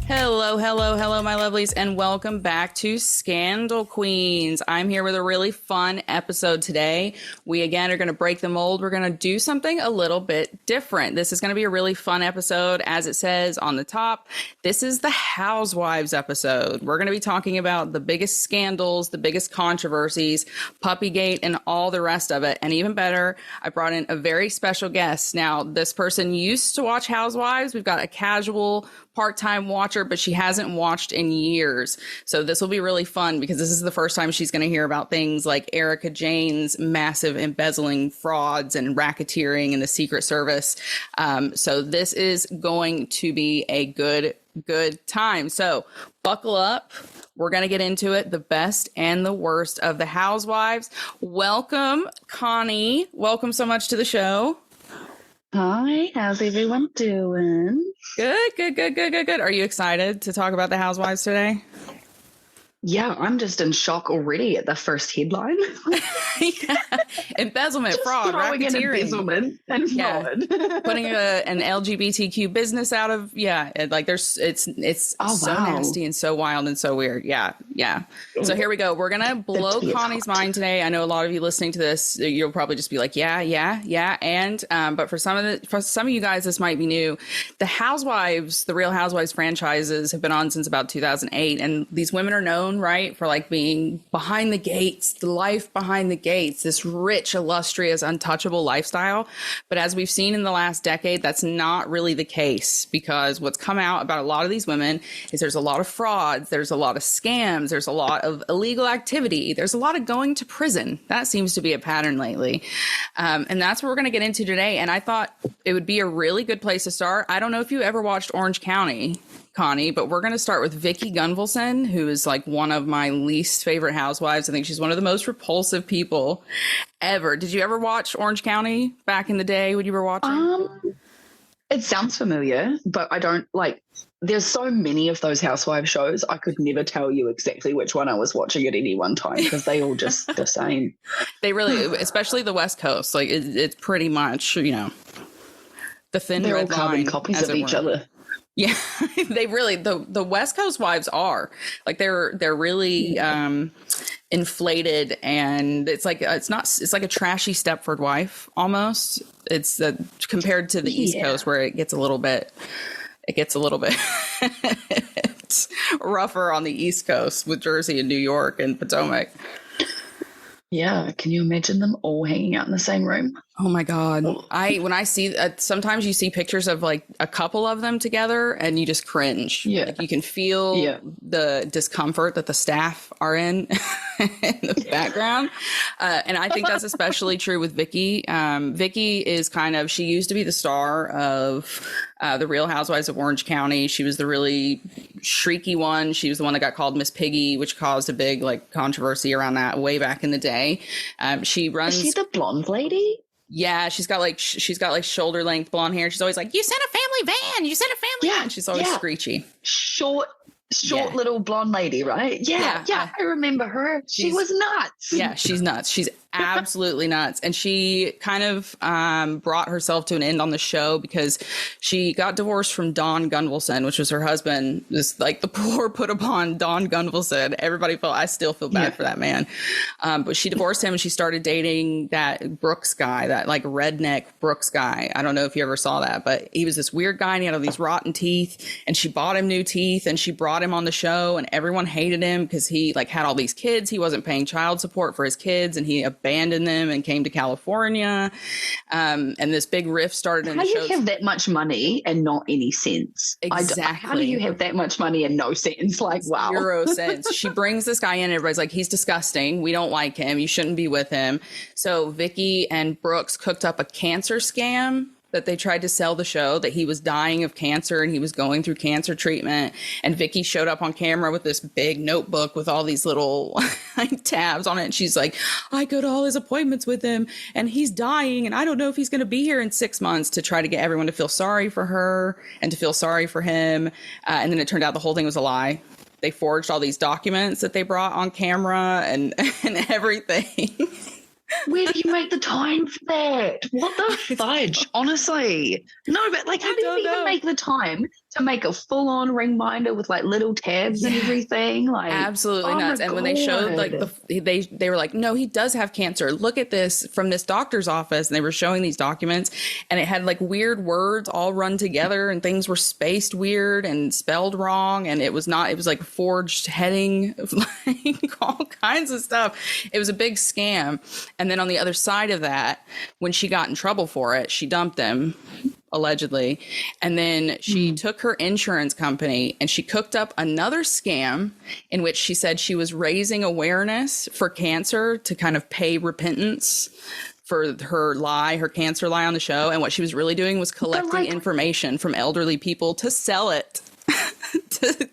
Hello, hello, hello, my lovelies, and welcome back to Scandal Queens. I'm here with a really fun episode today. We, again, are going to break the mold. We're going to do something a little bit different. This is going to be a really fun episode. As it says on the top, this is the Housewives episode. We're going to be talking about the biggest scandals, the biggest controversies, Puppygate, and all the rest of it. And even better, I brought in a very special guest. Now, this person used to watch Housewives. We've got a casual part-time watcher, but she hasn't watched in years. So this will be really fun because this is the first time she's going to hear about things like Erika Jayne's massive embezzling frauds and racketeering in the Secret Service. So this is going to be a good time. So buckle up. We're going to get into it, the best and the worst of the Housewives. Welcome, Connie. Welcome so much to the show. Hi, how's everyone doing? Good. Are you excited to talk about the Housewives today? Yeah, I'm just in shock already at the first headline. Yeah. Embezzlement, fraud, racketeering. Embezzlement and fraud. Putting an LGBTQ business out of, it's so nasty and so wild and so weird. Yeah. So here we go. We're going to blow Connie's mind today. I know a lot of you listening to this, you'll probably just be like, yeah. And, but for some of you guys, this might be new. The Housewives, the Real Housewives franchises have been on since about 2008. And these women are known, right, for like being behind the gates, the life behind the gates, this rich, illustrious, untouchable lifestyle. But as we've seen in the last decade, that's not really the case, because what's come out about a lot of these women is there's a lot of frauds, there's a lot of scams, there's a lot of illegal activity, there's a lot of going to prison. That seems to be a pattern lately. And that's what we're going to get into today. And I thought it would be a really good place to start. I don't know if you ever watched Orange County, Connie, but we're going to start with Vicki Gunvalson, who is like one of my least favorite housewives. I think she's one of the most repulsive people ever. Did you ever watch Orange County back in the day when you were watching? It sounds familiar, but I don't there's so many of those housewife shows. I could never tell you exactly which one I was watching at any one time because they all just the same. They really, especially the West Coast, like it's pretty much, the thin They're red all carbon line, copies of each other. Yeah, they really, the West Coast wives are like, they're really inflated, and it's like a trashy Stepford wife almost. It's compared to the East Coast, where it gets a little bit rougher on the East Coast with Jersey and New York and Potomac. Yeah, can you imagine them all hanging out in the same room? Oh my God. When I see, sometimes you see pictures of like a couple of them together and you just cringe. Yeah. Like you can feel the discomfort that the staff are in the background. And I think that's especially true with Vicki. Vicki is she used to be the star of the Real Housewives of Orange County. She was the really shrieky one. She was the one that got called Miss Piggy, which caused a big controversy around that way back in the day. She runs. Is she the blonde lady? Yeah, she's got shoulder length blonde hair. She's always like, "You sent a family van. You sent a family van." She's always screechy. Short little blonde lady, right? Yeah. I remember her. She was nuts. Yeah, she's nuts. She's absolutely nuts. And she kind of brought herself to an end on the show because she got divorced from Don Gunvalson, which was her husband. Just like the poor put upon Don Gunvalson. I still feel bad for that man. But she divorced him and she started dating that Brooks guy, that redneck Brooks guy. I don't know if you ever saw that, but he was this weird guy and he had all these rotten teeth, and she bought him new teeth and she brought him on the show, and everyone hated him because he had all these kids. He wasn't paying child support for his kids, and he abandoned them and came to California. And this big rift started in the show. How do you have that much money and not any sense? Exactly. How do you have that much money and no sense? Wow. 0 sense. She brings this guy in, and everybody's like, he's disgusting. We don't like him. You shouldn't be with him. So Vicki and Brooks cooked up a cancer scam that they tried to sell the show, that he was dying of cancer and he was going through cancer treatment. And Vicki showed up on camera with this big notebook with all these little tabs on it. And she's like, I go to all his appointments with him and he's dying. And I don't know if he's going to be here in 6 months, to try to get everyone to feel sorry for her and to feel sorry for him. And then it turned out the whole thing was a lie. They forged all these documents that they brought on camera and everything. Where do you make the time for that? What the fudge? Honestly. No, but how do you even make the time to make a full-on ring binder with like little tabs and everything. Like absolutely nuts. And when they showed like they were like, no, he does have cancer. Look at this from this doctor's office. And they were showing these documents and it had like weird words all run together and things were spaced weird and spelled wrong. And it was like forged heading, like all kinds of stuff. It was a big scam. And then on the other side of that, when she got in trouble for it, she dumped him, allegedly. And then she took her insurance company and she cooked up another scam in which she said she was raising awareness for cancer to kind of pay repentance for her cancer lie on the show. And what she was really doing was collecting information from elderly people to sell it to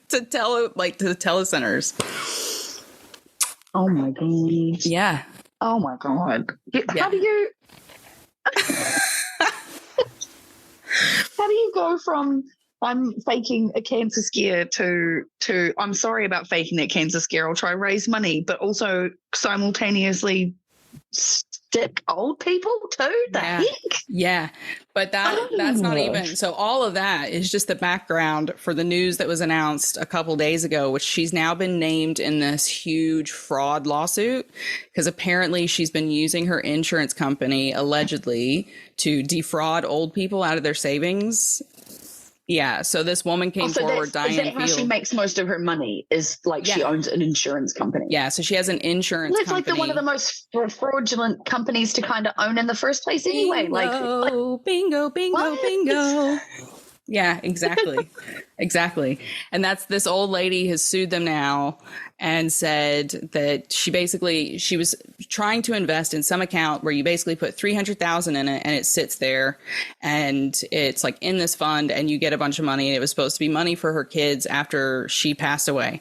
telecenters. Oh my God. Yeah. Oh my God. How do you how do you go from I'm faking a cancer scare to I'm sorry about faking that cancer scare, I'll try raise money, but also simultaneously stick old people too? The heck? Yeah. But that's not even, so all of that is just the background for the news that was announced a couple days ago, which she's now been named in this huge fraud lawsuit because apparently she's been using her insurance company allegedly to defraud old people out of their savings. Yeah, so this woman came forward, Diane Is that how she makes most of her money? Is like she owns an insurance company? Yeah, so she has an insurance company. It's like one of the most fraudulent companies to kind of own in the first place anyway. Bingo, bingo. Yeah, exactly. Exactly. And this old lady has sued them now and said that she was trying to invest in some account where you basically put $300,000 in it and it sits there and it's like in this fund and you get a bunch of money, and it was supposed to be money for her kids after she passed away.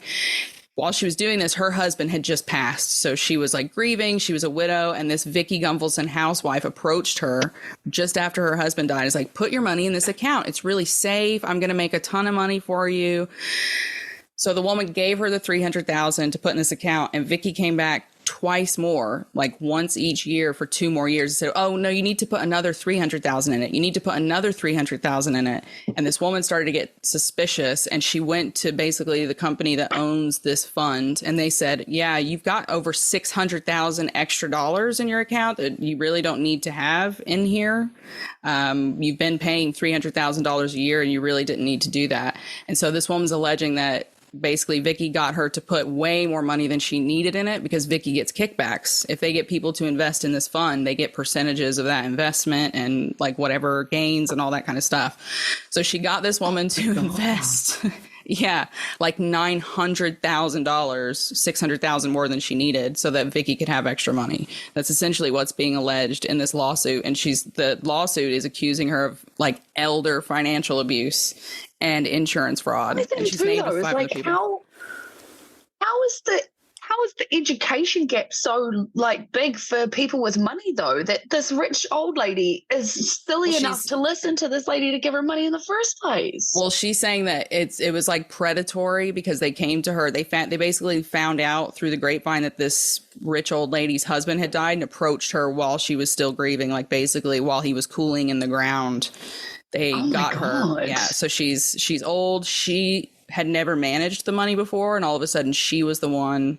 While she was doing this, her husband had just passed. So she was like grieving. She was a widow. And this Vicki Gunvalson housewife approached her just after her husband died. It's like, put your money in this account. It's really safe. I'm going to make a ton of money for you. So the woman gave her the $300,000 to put in this account. And Vicki came back twice more, like once each year for 2 more years, and said, oh, no, you need to put another $300,000 in it. You need to put another $300,000 in it. And this woman started to get suspicious. And she went to basically the company that owns this fund. And they said, yeah, you've got over $600,000 extra dollars in your account that you really don't need to have in here. You've been paying $300,000 a year and you really didn't need to do that. And so this woman's alleging that basically Vicki got her to put way more money than she needed in it because Vicki gets kickbacks. If they get people to invest in this fund, they get percentages of that investment and like whatever gains and all that kind of stuff. So she got this woman to invest. Yeah, like $900,000, $600,000 more than she needed so that Vicki could have extra money. That's essentially what's being alleged in this lawsuit. And the lawsuit is accusing her of like elder financial abuse and insurance fraud. And she's named with 5 other people. How is the education gap so like big for people with money though, that this rich old lady is silly enough to listen to this lady to give her money in the first place? Well, she's saying that it was like predatory because they came to her. They basically found out through the grapevine that this rich old lady's husband had died and approached her while she was still grieving, like basically while he was cooling in the ground. They got her. Yeah. So she's old. She had never managed the money before. And all of a sudden she was the one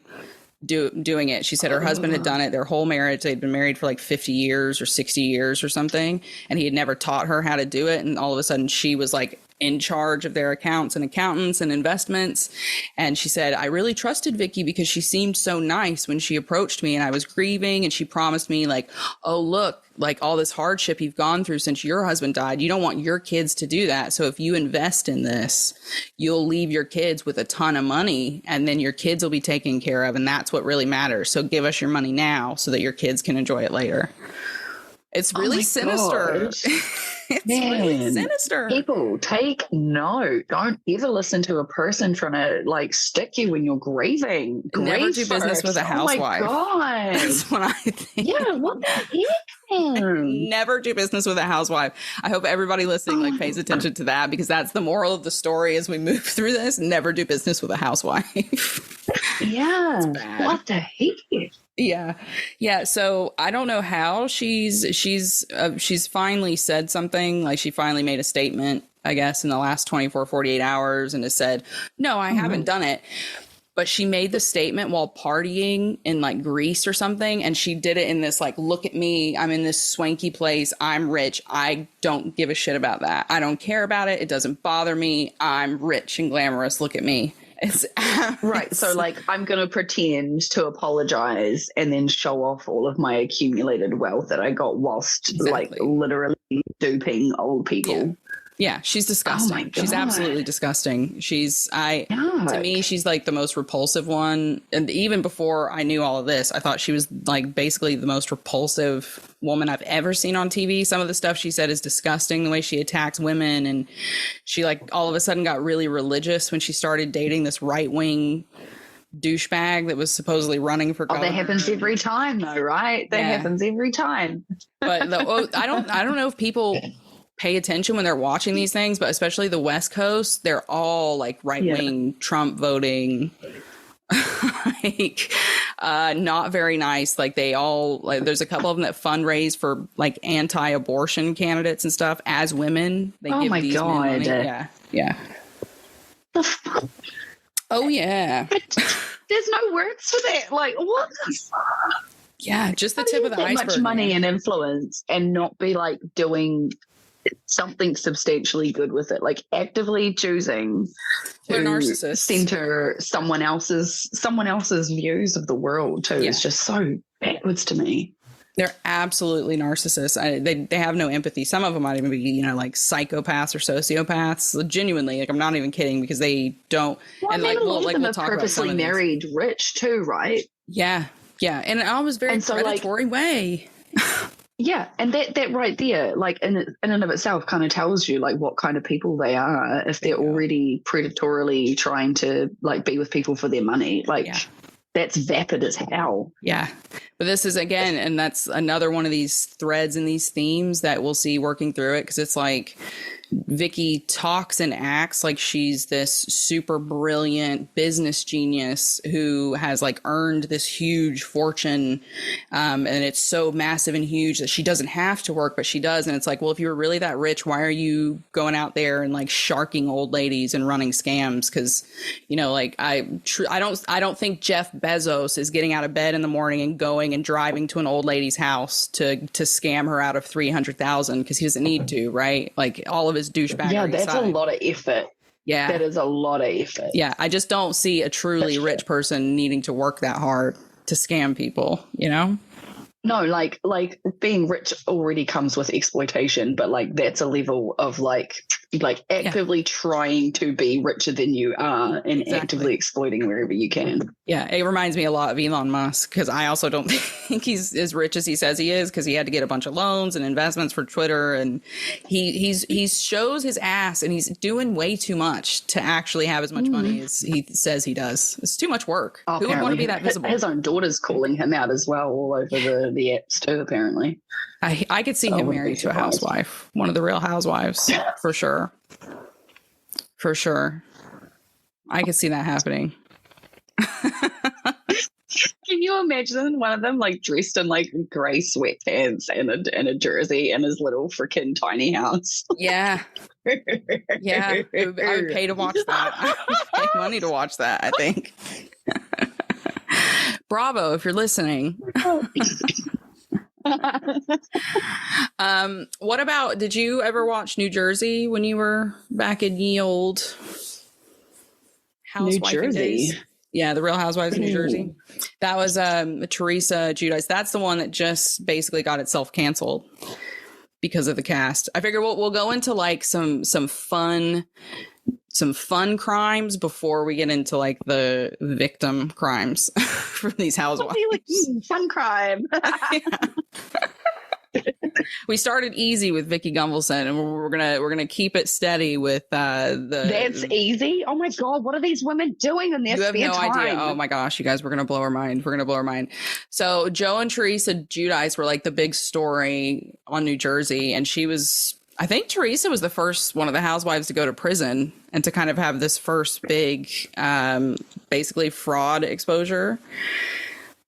doing it. She said her husband had done it their whole marriage. They'd been married for like 50 years or 60 years or something. And he had never taught her how to do it. And all of a sudden she was like in charge of their accounts and accountants and investments. And she said, I really trusted Vicki because she seemed so nice when she approached me and I was grieving. And she promised me like, oh, look, like all this hardship you've gone through since your husband died, you don't want your kids to do that. So if you invest in this, you'll leave your kids with a ton of money and then your kids will be taken care of. And that's what really matters. So give us your money now so that your kids can enjoy it later. It's really sinister. It's really sinister. People, take note. Don't ever listen to a person trying to like stick you when you're grieving. Never do business with a housewife. Oh my God. That's what I think. Yeah, what the heck? Never do business with a housewife. I hope everybody listening like pays attention to that because that's the moral of the story as we move through this. Never do business with a housewife. Yeah. What the heck? Yeah. Yeah. So I don't know how she's finally said something, like she finally made a statement I guess, in the last 24, 48 hours and has said, no, I haven't done it. But she made the statement while partying in like Greece or something. And she did it in this like, look at me. I'm in this swanky place. I'm rich. I don't give a shit about that. I don't care about it. It doesn't bother me. I'm rich and glamorous. Look at me. It's right. So like, I'm going to pretend to apologize and then show off all of my accumulated wealth that I got whilst like literally duping old people. Yeah, she's disgusting. She's absolutely disgusting. To me, she's like the most repulsive one. And even before I knew all of this, I thought she was like basically the most repulsive woman I've ever seen on TV. Some of the stuff she said is disgusting, the way she attacks women. And she like all of a sudden got really religious when she started dating this right-wing douchebag that was supposedly running for governor. That happens every time though, right? That happens every time. But I don't know if people pay attention when they're watching these things, but especially the West Coast, they're all like right-wing Trump voting, like not very nice. Like they all like there's a couple of them that fundraise for like anti-abortion candidates and stuff as women. They give these men money. Yeah. The fuck? Oh yeah. But there's no words for that. Like what the fuck? Yeah, just the tip of the iceberg. Much money and influence and not be like doing something substantially good with it, like actively choosing to center someone else's views of the world too. It's just so backwards to me. They're absolutely narcissists. They have no empathy. Some of them might even be, like psychopaths or sociopaths. Genuinely, like I'm not even kidding, because they don't. Well, and like a lot of them are purposely married rich too, right? Yeah, and I was very predatory way. Yeah, and that right there, like in and of itself, kind of tells you like what kind of people they are if they're already predatorily trying to like be with people for their money. Like that's vapid as hell. Yeah, but this is again, and that's another one of these threads and these themes that we'll see working through it, because it's like Vicky talks and acts like she's this super brilliant business genius who has like earned this huge fortune. And it's so massive and huge that she doesn't have to work, but she does. And it's like, well, if you were really that rich, why are you going out there and like sharking old ladies and running scams? Cause like I don't think Jeff Bezos is getting out of bed in the morning and going and driving to an old lady's house to scam her out of $300,000 because he doesn't need to, right? Like all of his douchebaggery. Yeah, that's a lot of effort. Yeah, that is a lot of effort. Yeah, I just don't see a truly rich person needing to work that hard to scam people. No, like being rich already comes with exploitation, but like that's a level of like actively trying to be richer than you are and actively exploiting wherever you can. Yeah, it reminds me a lot of Elon Musk, because I also don't think he's as rich as he says he is, because he had to get a bunch of loans and investments for Twitter, and he shows his ass, and he's doing way too much to actually have as much money as he says he does. It's too much work. Who would want to be that visible? His own daughter's calling him out as well all over the apps too, apparently. I could see him married to a housewife, one of the Real Housewives, for sure. For sure. I could see that happening. Can you imagine one of them like dressed in like gray sweatpants and a jersey in his little freaking tiny house? Yeah. Yeah. I would pay to watch that. I would pay money to watch that, I think. Bravo, if you're listening. What about, did you ever watch New Jersey when you were back in ye old housewife days? Yeah, the Real Housewives of New Jersey. That was Teresa Giudice. That's the one that just basically got itself canceled because of the cast. I figure we'll go into like some fun crimes before we get into like the victim crimes from these housewives. Fun crime. We started easy with Vicky Gunvalson, and we're gonna keep it steady with That's easy. Oh my god, what are these women doing in their spare time? You have no idea. Oh my gosh, you guys, we're gonna blow our mind. So Joe and Teresa Giudice were like the big story on New Jersey, and I think Teresa was the first one of the housewives to go to prison and to kind of have this first big, basically fraud exposure.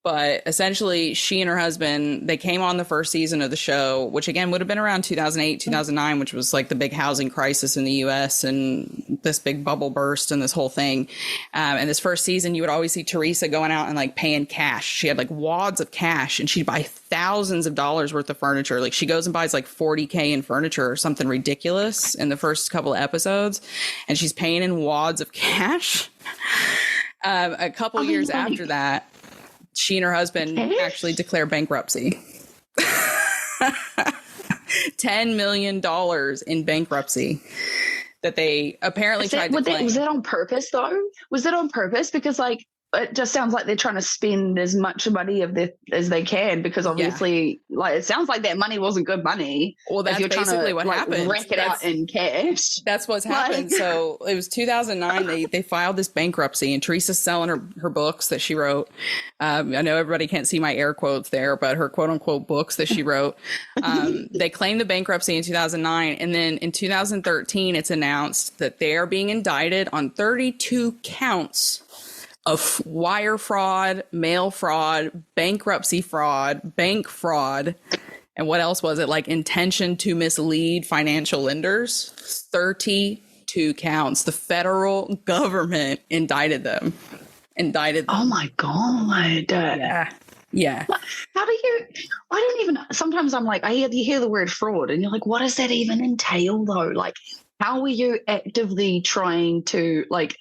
But essentially, she and her husband, they came on the first season of the show, which again would have been around 2008, 2009, which was like the big housing crisis in the US and this big bubble burst and this whole thing. And this first season, you would always see Teresa going out and like paying cash. She had like wads of cash and she'd buy thousands of dollars worth of furniture. Like she goes and buys like $40K in furniture or something ridiculous in the first couple of episodes. And she's paying in wads of cash. A couple years after that, she and her husband actually declare bankruptcy. $10 million in bankruptcy that they apparently tried to claim. Was that on purpose, though? Was that on purpose? Because, like, it just sounds like they're trying to spend as much money as they can, because obviously, like, it sounds like that money wasn't good money. Well, that's basically what happened. Rack it out in cash. That's what's happened. So it was 2009. They filed this bankruptcy, and Teresa's selling her books that she wrote. I know everybody can't see my air quotes there, but her quote unquote books that she wrote. They claimed the bankruptcy in 2009, and then in 2013, it's announced that they are being indicted on 32 counts of wire fraud, mail fraud, bankruptcy fraud, bank fraud, and what else was it? Like intention to mislead financial lenders. 32 counts. The federal government indicted them. Oh my God. Yeah. How do you, I don't even, sometimes I'm like, you hear the word fraud and you're like, what does that even entail though? Like, how are you actively trying to, like,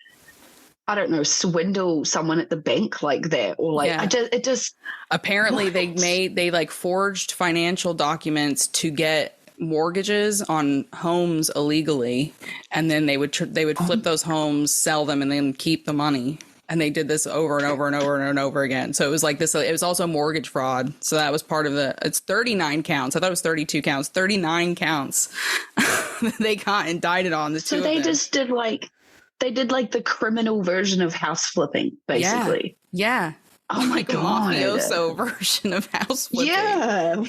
I don't know, swindle someone at the bank like that? Or like, it just. Apparently they like forged financial documents to get mortgages on homes illegally. And then they would flip those homes, sell them, and then keep the money. And they did this over and over and over and over again. So it was like this. It was also mortgage fraud. So that was part of it's 39 counts. I thought it was 32 counts, 39 counts they got indicted on. So they just did like the criminal version of house flipping, basically. Yeah. Oh my God. Mafioso version of house flipping. Yeah.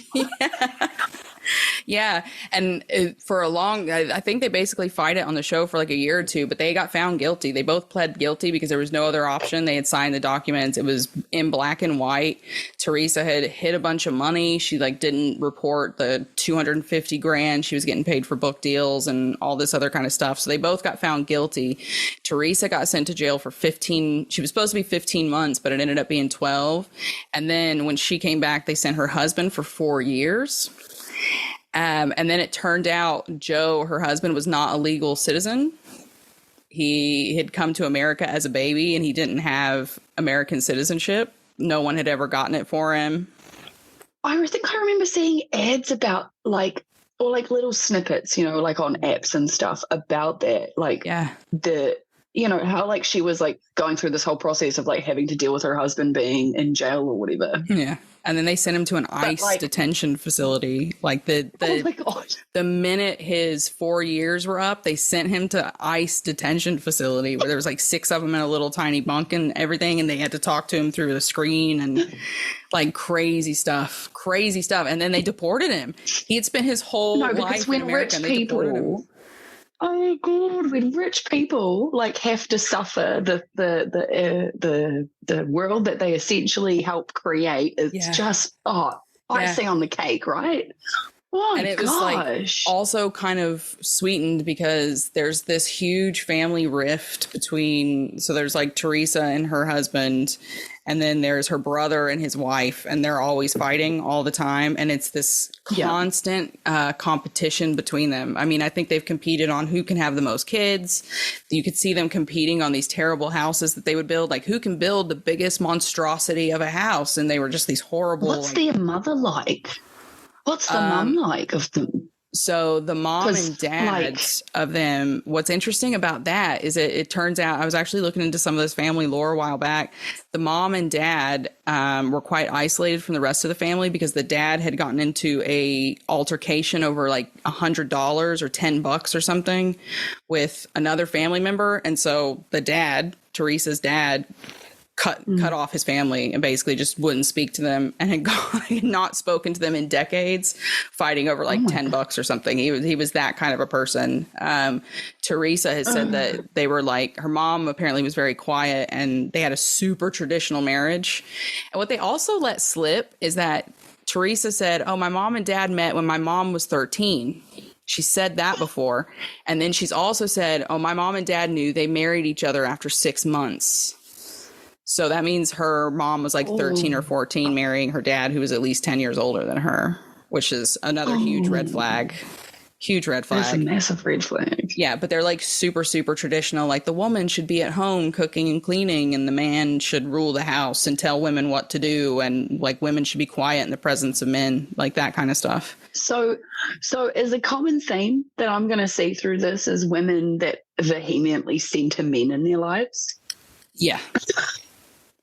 Yeah. And I think they basically fight it on the show for like a year or two, but they got found guilty. They both pled guilty because there was no other option. They had signed the documents. It was in black and white. Teresa had hid a bunch of money. She like didn't report the $250,000 she was getting paid for book deals and all this other kind of stuff. So they both got found guilty. Teresa got sent to jail for 15. She was supposed to be 15 months, but it ended up being 12. And then when she came back, they sent her husband for 4 years. And then it turned out Joe, her husband, was not a legal citizen. He had come to America as a baby and he didn't have American citizenship. No one had ever gotten it for him. I think I remember seeing ads about or little snippets, like on apps and stuff about that. Like how like she was like going through this whole process of like having to deal with her husband being in jail or whatever. Yeah. And then they sent him to an ICE detention facility. Like oh my God. The minute his 4 years were up, they sent him to ICE detention facility where there was like 6 of them in a little tiny bunk and everything. And they had to talk to him through the screen and like crazy stuff. And then they deported him. He had spent his whole life in America and they deported him. Oh God! When rich people like have to suffer, the world that they essentially help create is just icing on the cake, right? Oh, and it was like also kind of sweetened because there's this huge family rift between. So there's like Teresa and her husband, and then there's her brother and his wife, and they're always fighting all the time. And it's this constant competition between them. I mean, I think they've competed on who can have the most kids. You could see them competing on these terrible houses that they would build, like who can build the biggest monstrosity of a house. And they were just these horrible. What's their mother like? What's the mom like of them? So the mom and dad of them, what's interesting about that is it turns out, I was actually looking into some of this family lore a while back. The mom and dad were quite isolated from the rest of the family because the dad had gotten into a altercation over like $100 or $10 or something with another family member. And so the dad, Teresa's dad, cut off his family and basically just wouldn't speak to them, and had not spoken to them in decades, fighting over like $10 or something. He was that kind of a person. Teresa has said that they were like, her mom apparently was very quiet, and they had a super traditional marriage. And what they also let slip is that Teresa said, "Oh, my mom and dad met when my mom was 13." She said that before. And then she's also said, "Oh, my mom and dad knew they married each other after 6 months." So that means her mom was like 13 or 14 marrying her dad, who was at least 10 years older than her, which is another huge red flag. Huge red flag. That's a massive red flag. Yeah, but they're like super, super traditional. Like the woman should be at home cooking and cleaning, and the man should rule the house and tell women what to do. And like women should be quiet in the presence of men, like that kind of stuff. So is a common theme that I'm going to see through this is women that vehemently center men in their lives? Yeah.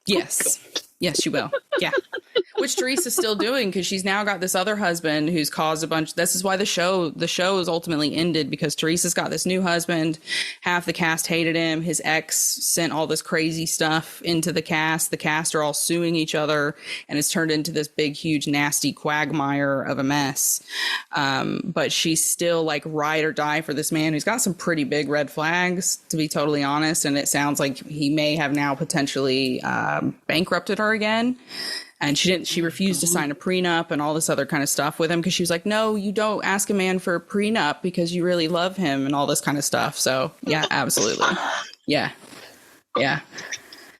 Yes. Yes, she will. Yeah. Which Teresa's still doing, because she's now got this other husband who's caused a bunch. This is why the show is ultimately ended, because Teresa's got this new husband. Half the cast hated him. His ex sent all this crazy stuff into the cast. The cast are all suing each other, and it's turned into this big, huge, nasty quagmire of a mess. But she's still like ride or die for this man who's got some pretty big red flags, to be totally honest. And it sounds like he may have now potentially bankrupted her again. And she refused to sign a prenup and all this other kind of stuff with him, because she was like, "No, you don't ask a man for a prenup because you really love him," and all this kind of stuff. So yeah, absolutely. Yeah. Yeah.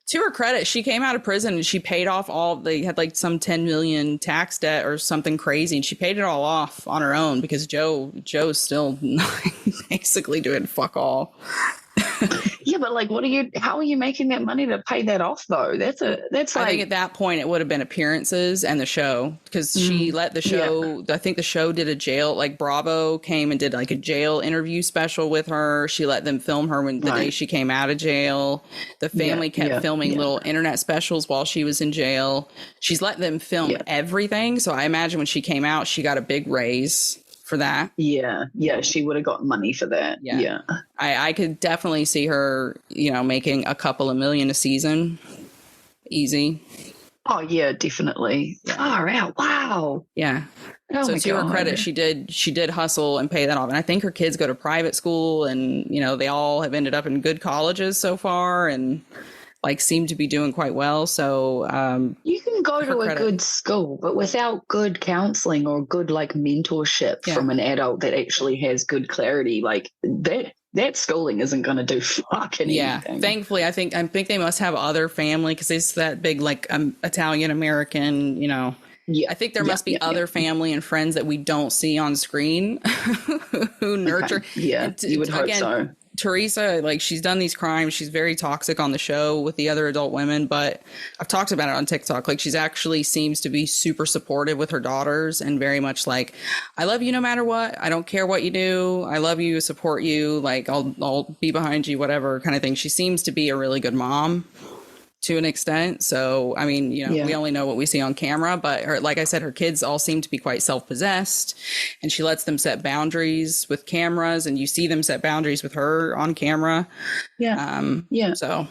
To her credit, she came out of prison and she paid off they had like some 10 million tax debt or something crazy. And she paid it all off on her own, because Joe's still basically doing fuck all. Yeah, but like, how are you making that money to pay that off though? That's like, I think at that point it would have been appearances and the show, because she let the show, I think the show did a jail, like Bravo came and did like a jail interview special with her. She let them film her when the day she came out of jail. The family kept filming little internet specials while she was in jail. She's let them film everything. So I imagine when she came out, she got a big raise for that. Yeah, she would have got money for that. Yeah. I could definitely see her, making a couple of million a season. Easy. Oh yeah, definitely. Far out. Wow. Yeah. Oh so to her credit, she did hustle and pay that off. And I think her kids go to private school, and they all have ended up in good colleges so far, and like seem to be doing quite well. So you can go to a good school, but without good counseling or good like mentorship from an adult that actually has good clarity, like that schooling isn't going to do fucking anything. Thankfully, I think they must have other family, because it's that big like Italian American, I think there must be other family and friends that we don't see on screen who nurture. Okay. Yeah, you would hope so. Teresa, like, she's done these crimes. She's very toxic on the show with the other adult women, but I've talked about it on TikTok. Like, she's actually seems to be super supportive with her daughters, and very much like, "I love you no matter what. I don't care what you do. I love you, support you. Like, I'll be behind you, whatever," kind of thing. She seems to be a really good mom to an extent. So, I mean, we only know what we see on camera, but like I said, her kids all seem to be quite self-possessed, and she lets them set boundaries with cameras, and you see them set boundaries with her on camera. Yeah. So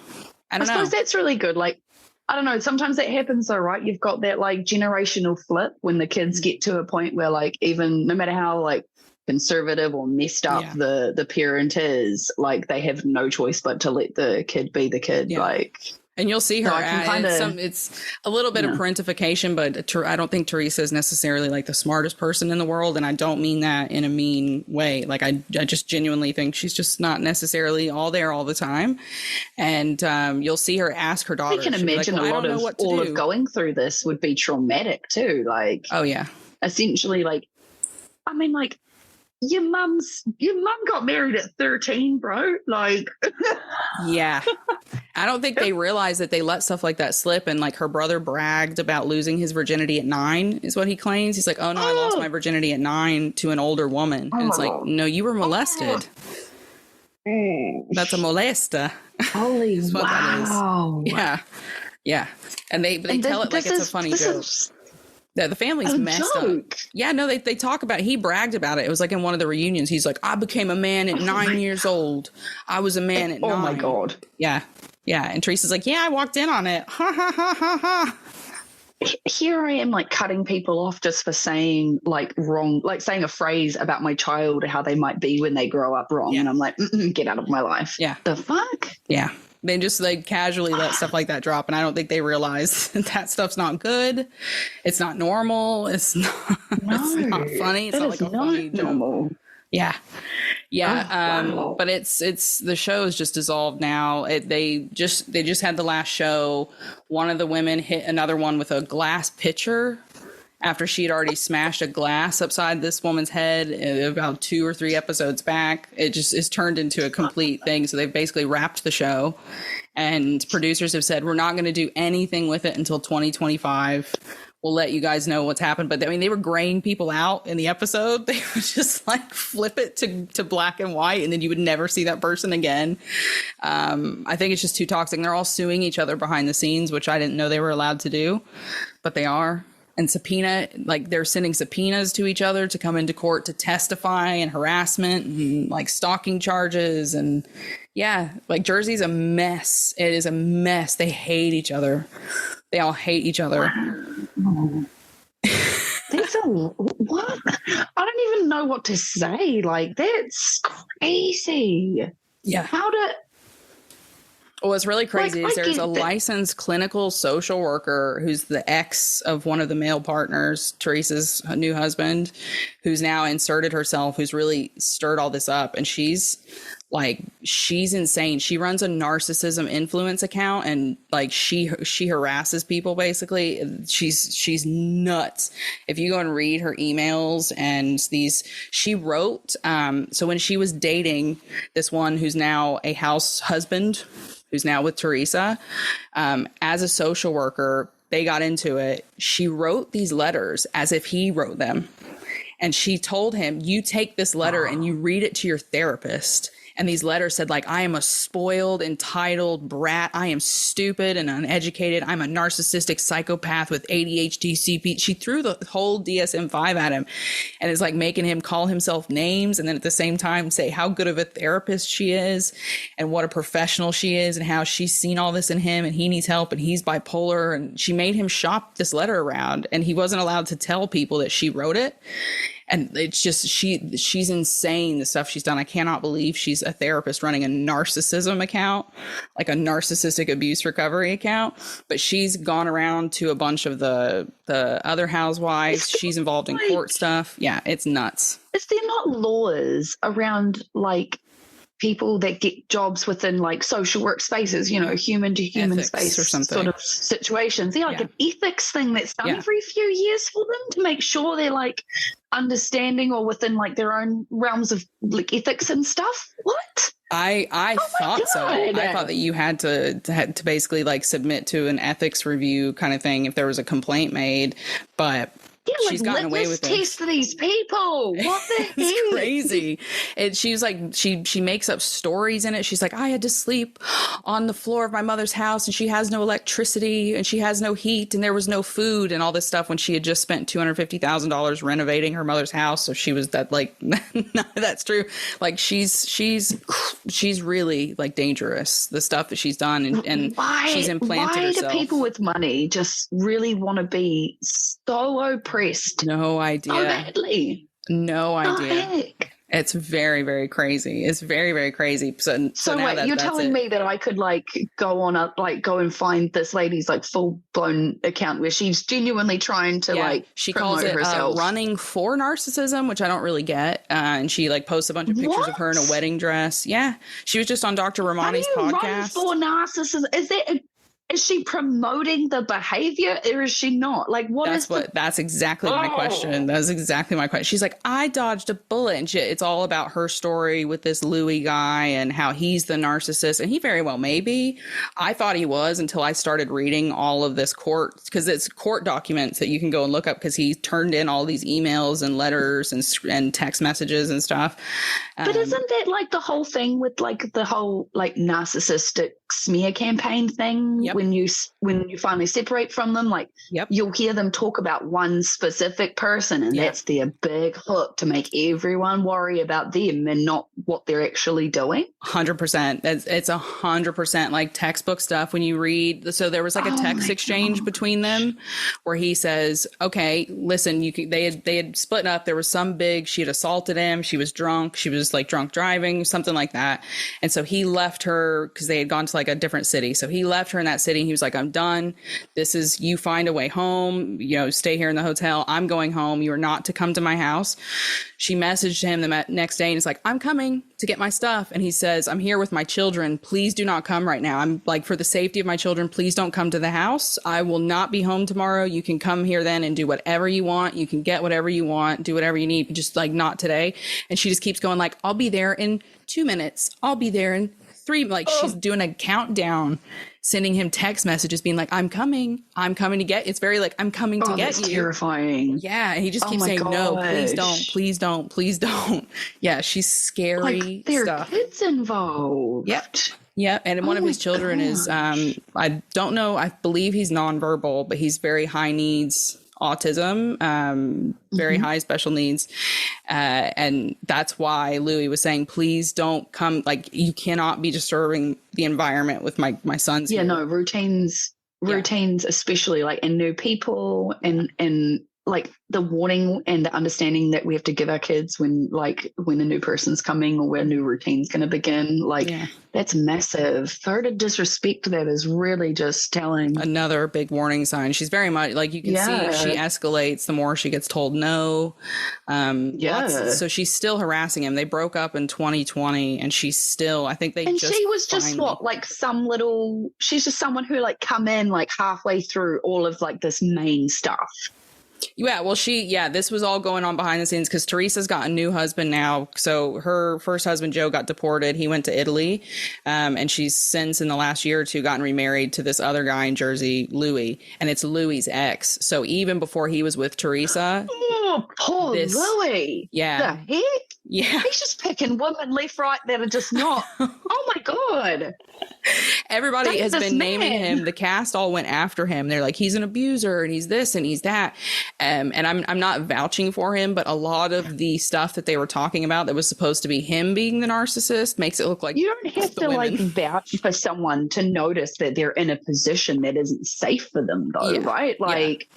I suppose that's really good. Like, I don't know, sometimes that happens though, right? You've got that like generational flip when the kids get to a point where like, even no matter how like conservative or messed up the parent is, like they have no choice but to let the kid be the kid. Like, and you'll see her. It's a little bit of parentification, but I don't think Teresa is necessarily like the smartest person in the world. And I don't mean that in a mean way. Like, I just genuinely think she's just not necessarily all there all the time. And you'll see her ask her daughter. I can imagine a lot of all of going through this would be traumatic too. Like, oh yeah, essentially, like, I mean, like, your mum got married at 13, bro. Like, yeah. I don't think they realize that they let stuff like that slip. And like, her brother bragged about losing his virginity at 9 is what he claims. He's like, "Oh no, I lost my virginity at 9 to an older woman." And it's like, no, you were molested. That's a molesta. Holy what wow. That is. Yeah. And they tell it like it's a funny joke. The family's messed up. Yeah, no, they talk about it. He bragged about it. It was like in one of the reunions. He's like, "I became a man at 9 years old. I was a man at 9. Oh my God. Yeah. Yeah. And Teresa's like, yeah, I walked in on it. Ha ha ha ha ha. Here I am, like, cutting people off just for saying, like, wrong, like saying a phrase about my child or how they might be when they grow up wrong. Yeah. And I'm like, get out of my life. Yeah. The fuck? Yeah. They just like casually let stuff like that drop. And I don't think they realize that stuff's not good. It's not normal. It's not, it's not funny. It's not like a funny normal joke. Yeah. Yeah. Wow. But it's the show is just dissolved now. They just had the last show. One of the women hit another one with a glass pitcher after she'd already smashed a glass upside this woman's head about 2 or 3 episodes back. It just is turned into a complete thing. So they've basically wrapped the show, and producers have said, we're not going to do anything with it until 2025. We'll let you guys know what's happened. But I mean, they were graying people out in the episode. They would just like flip it to black and white, and then you would never see that person again. I think it's just too toxic. They're all suing each other behind the scenes, which I didn't know they were allowed to do, but they are. And they're sending subpoenas to each other to come into court to testify, and harassment and like stalking charges. And yeah, like Jersey's a mess. It is a mess. They hate each other. They all hate each other. What? I don't even know what to say. Like, that's crazy. Yeah. What's really crazy is there's a licensed clinical social worker who's the ex of one of the male partners, Teresa's new husband, who's now inserted herself, who's really stirred all this up. And she's insane. She runs a narcissism influence account, and like she harasses people basically. She's nuts. If you go and read her emails and she wrote, so when she was dating this one who's now a house husband, who's now with Teresa, as a social worker, they got into it. She wrote these letters as if he wrote them. And she told him, you take this letter and you read it to your therapist. And these letters said, like, I am a spoiled, entitled brat. I am stupid and uneducated. I'm a narcissistic psychopath with ADHD, CP. She threw the whole DSM-5 at him, and is like making him call himself names. And then at the same time say how good of a therapist she is and what a professional she is and how she's seen all this in him and he needs help and he's bipolar. And she made him shop this letter around, and he wasn't allowed to tell people that she wrote it. And it's just, she's insane, the stuff she's done. I cannot believe she's a therapist running a narcissism account, like a narcissistic abuse recovery account. But she's gone around to a bunch of the other housewives. She's involved in court stuff. Yeah, it's nuts. Is there not laws around like people that get jobs within like social work spaces, you know, human to human space or something sort of situations? Yeah, like an ethics thing that's done every few years for them to make sure they're like understanding or within like their own realms of like ethics and stuff. What? I thought so. I thought that you had to basically like submit to an ethics review kind of thing if there was a complaint made, but she's gotten away with it. Test these people. What the heck? It's crazy. And she's like, she makes up stories in it. She's like, I had to sleep on the floor of my mother's house, and she has no electricity, and she has no heat, and there was no food, and all this stuff when she had just spent $250,000 renovating her mother's house. So she was that like, none of that's true. Like she's really like dangerous. The stuff that she's done, and she's implanted herself. Why do people with money just really want to be so oppressed? No idea. So badly. No idea. Heck? It's very, very crazy. It's very, very crazy. So now wait, you're telling me that I could like go and find this lady's like full blown account where she's genuinely trying to she calls it running for narcissism, which I don't really get. And she like posts a bunch of pictures of her in a wedding dress. Yeah, she was just on Dr. Romani's podcast. Run for narcissism? Is she promoting the behavior, or is she not? Like, that's exactly my question. That's exactly my question. She's like, I dodged a bullet, and it's all about her story with this Louis guy and how he's the narcissist, and he very well may be. I thought he was until I started reading all of this court, because it's court documents that you can go and look up, because he turned in all these emails and letters and text messages and stuff. But isn't that like the whole thing with like the whole like narcissistic smear campaign thing? Yep. when you finally separate from them, like you'll hear them talk about one specific person, and that's their big hook to make everyone worry about them and not what they're actually doing. 100%. It's 100% like textbook stuff when you read. So there was like a text exchange between them where he says, okay, listen, they had split up. There was she had assaulted him. She was drunk. She was like drunk driving, something like that. And so he left her because they had gone to like a different city. So he left her in that city. He was like, I'm done. You find a way home, stay here in the hotel. I'm going home. You are not to come to my house. She messaged him the next day and is like, I'm coming to get my stuff. And he says, I'm here with my children. Please do not come right now. I'm like, for the safety of my children, please don't come to the house. I will not be home tomorrow. You can come here then and do whatever you want. You can get whatever you want, do whatever you need, just like not today. And she just keeps going like, I'll be there in 2 minutes. I'll be there in 3. Like she's doing a countdown, sending him text messages being like, I'm coming to get, it's very like, I'm coming to get you. Terrifying. Yeah. And he just keeps saying, no, please don't. Yeah. She's scary. Like there are kids involved. Yep. Yeah. And one of his children is, I don't know, I believe he's nonverbal, but he's very high needs autism, very high special needs. And that's why Louis was saying, please don't come, like you cannot be disturbing the environment with my son's. Yeah, no, routines, especially like in new people and like the warning and the understanding that we have to give our kids when a new person's coming or when a new routine's going to begin. Like that's massive. For her to disrespect that is really just telling. Another big warning sign. She's very much like you can see she escalates the more she gets told no. So she's still harassing him. They broke up in 2020 and she's still, I think she was just she's just someone who like come in like halfway through all of like this main stuff. Yeah, well, this was all going on behind the scenes because Teresa's got a new husband now. So her first husband, Joe, got deported. He went to Italy. And she's since in the last year or two gotten remarried to this other guy in Jersey, Louis. And it's Louis's ex. So even before he was with Teresa. Oh, poor Louis. Yeah. The heck? Yeah. He's just picking women left, right that are just not. Oh, my God. Everybody has been naming him. The cast all went after him. They're like, he's an abuser and he's this and he's that. And I'm not vouching for him, but a lot of the stuff that they were talking about that was supposed to be him being the narcissist makes it look like you don't have to like vouch for someone to notice that they're in a position that isn't safe for them, though, right? Like.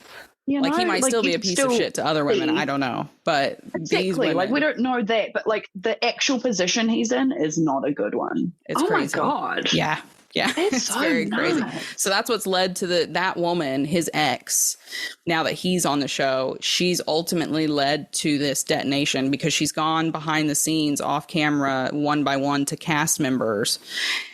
You know, like he might still be a piece of shit to other women. I don't know, but these women, like we don't know that, but like the actual position he's in is not a good one. It's crazy. My God. Yeah. It's so very crazy. So that's what's led to that woman, his ex. Now that he's on the show, she's ultimately led to this detonation because she's gone behind the scenes off camera one by one to cast members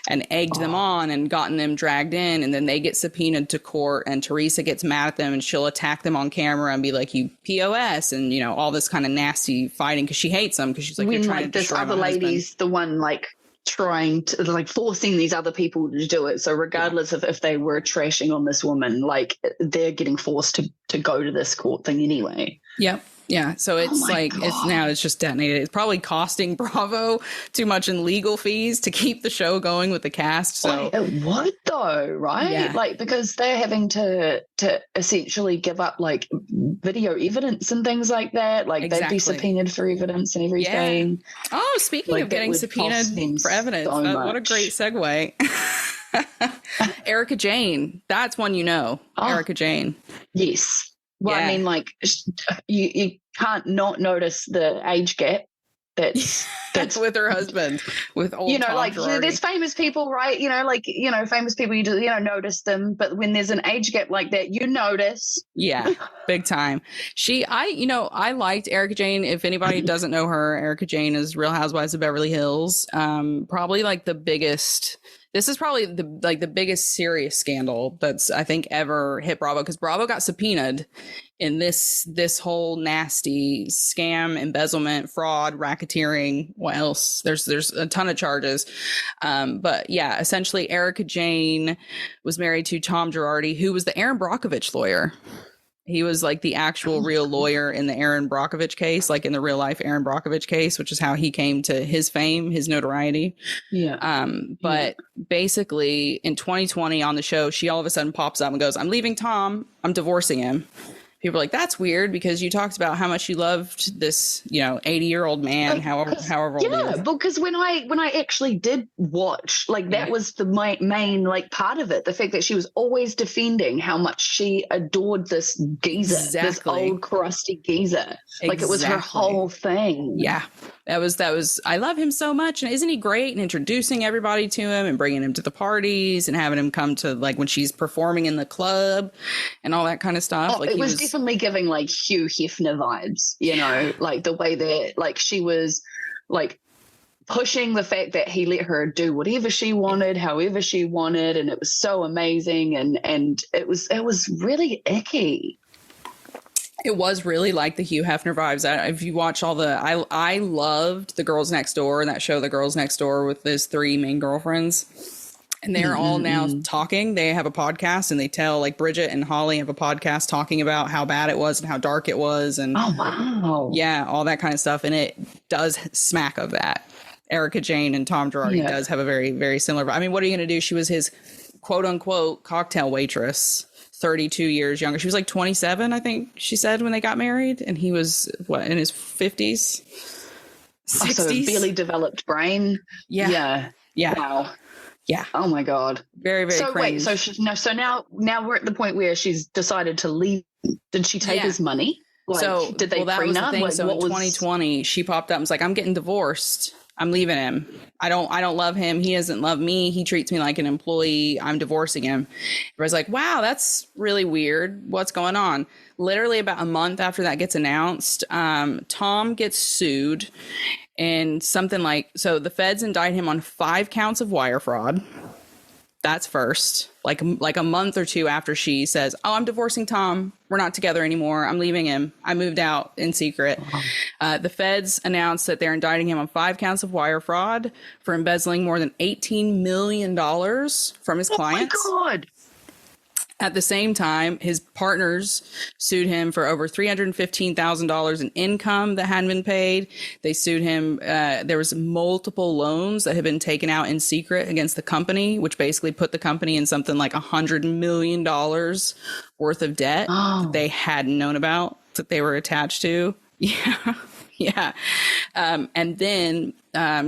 and egged them on and gotten them dragged in. And then they get subpoenaed to court and Teresa gets mad at them and she'll attack them on camera and be like, you POS and, all this kind of nasty fighting because she hates them because she's like, when you're trying to this other lady's the one like trying to like forcing these other people to do it. So regardless of if they were trashing on this woman, like they're getting forced to go to this court thing anyway. Yep. Yeah. So it's it's just detonated. It's probably costing Bravo too much in legal fees to keep the show going with the cast. So it would though, right? Yeah. Like because they're having to essentially give up like video evidence and things like that. Like they'd be subpoenaed for evidence and everything. Yeah. Oh, speaking of getting subpoenaed for evidence, what a great segue. Erika Jayne. That's one Erika Jayne. Yes. Well, I mean, like you can't not notice the age gap that's with her husband, with old Tom like Girardi. There's famous people, right? Famous people you do notice them, but when there's an age gap like that, you notice. Yeah, big time. I liked Erika Jayne. If anybody doesn't know her, Erika Jayne is Real Housewives of Beverly Hills. Probably like the biggest. This is probably the biggest serious scandal that's I think ever hit Bravo because Bravo got subpoenaed in this whole nasty scam, embezzlement, fraud, racketeering. What else? There's a ton of charges. But yeah, essentially Erika Jayne was married to Tom Girardi, who was the Aaron Brockovich lawyer He was like the actual real lawyer in the Aaron Brockovich case, like in the real life Aaron Brockovich case, which is how he came to his fame, his notoriety. Yeah. But basically in 2020 on the show, she all of a sudden pops up and goes, I'm leaving Tom. I'm divorcing him. People are like, that's weird because you talked about how much you loved this, 80-year-old man, however old he is. Yeah, because when I actually did watch, like that was the main like part of it, the fact that she was always defending how much she adored this geezer, this old crusty geezer. Like it was her whole thing. Yeah. That was I love him so much, and isn't he great, and introducing everybody to him and bringing him to the parties and having him come to like when she's performing in the club and all that kind of stuff. Like it was definitely giving like Hugh Hefner vibes, like the way that like she was like pushing the fact that he let her do whatever she wanted, however she wanted, and it was so amazing, and it was really icky. It was really like the Hugh Hefner vibes. If you watch all I loved The Girls Next Door, and that show, The Girls Next Door, with those three main girlfriends. And they're all now talking. They have a podcast, and they tell, like, Bridget and Holly have a podcast talking about how bad it was and how dark it was. And oh, wow. Yeah, all that kind of stuff. And it does smack of that. Erika Jayne and Tom Girardi does have a very, very similar. I mean, what are you going to do? She was his quote unquote cocktail waitress. 32 years younger. She was like 27, I think she said, when they got married, and he was in his 50s, 60s. So a barely developed brain. Yeah. Wow. Yeah. Oh my God. Very, very. So cringe. wait, so now we're at the point where she's decided to leave. Did she take his money? Like, so did they that was the thing. Like, so in 2020, she popped up and was like, "I'm getting divorced. I'm leaving him. I don't love him. He doesn't love me. He treats me like an employee. I'm divorcing him." I was like, wow, that's really weird. What's going on? Literally about a month after that gets announced, Tom gets sued, and something like, so the feds indict him on 5 counts of wire fraud. That's first, like a month or two after she says, "Oh, I'm divorcing Tom. We're not together anymore. I'm leaving him. I moved out in secret." The feds announced that they're indicting him on 5 counts of wire fraud for embezzling more than $18 million from his clients. Oh my God. At the same time, his partners sued him for over $315,000 in income that hadn't been paid. They sued him. There was multiple loans that had been taken out in secret against the company, which basically put the company in something like $100 million worth of debt that they hadn't known about, that they were attached to. Yeah. Yeah. And then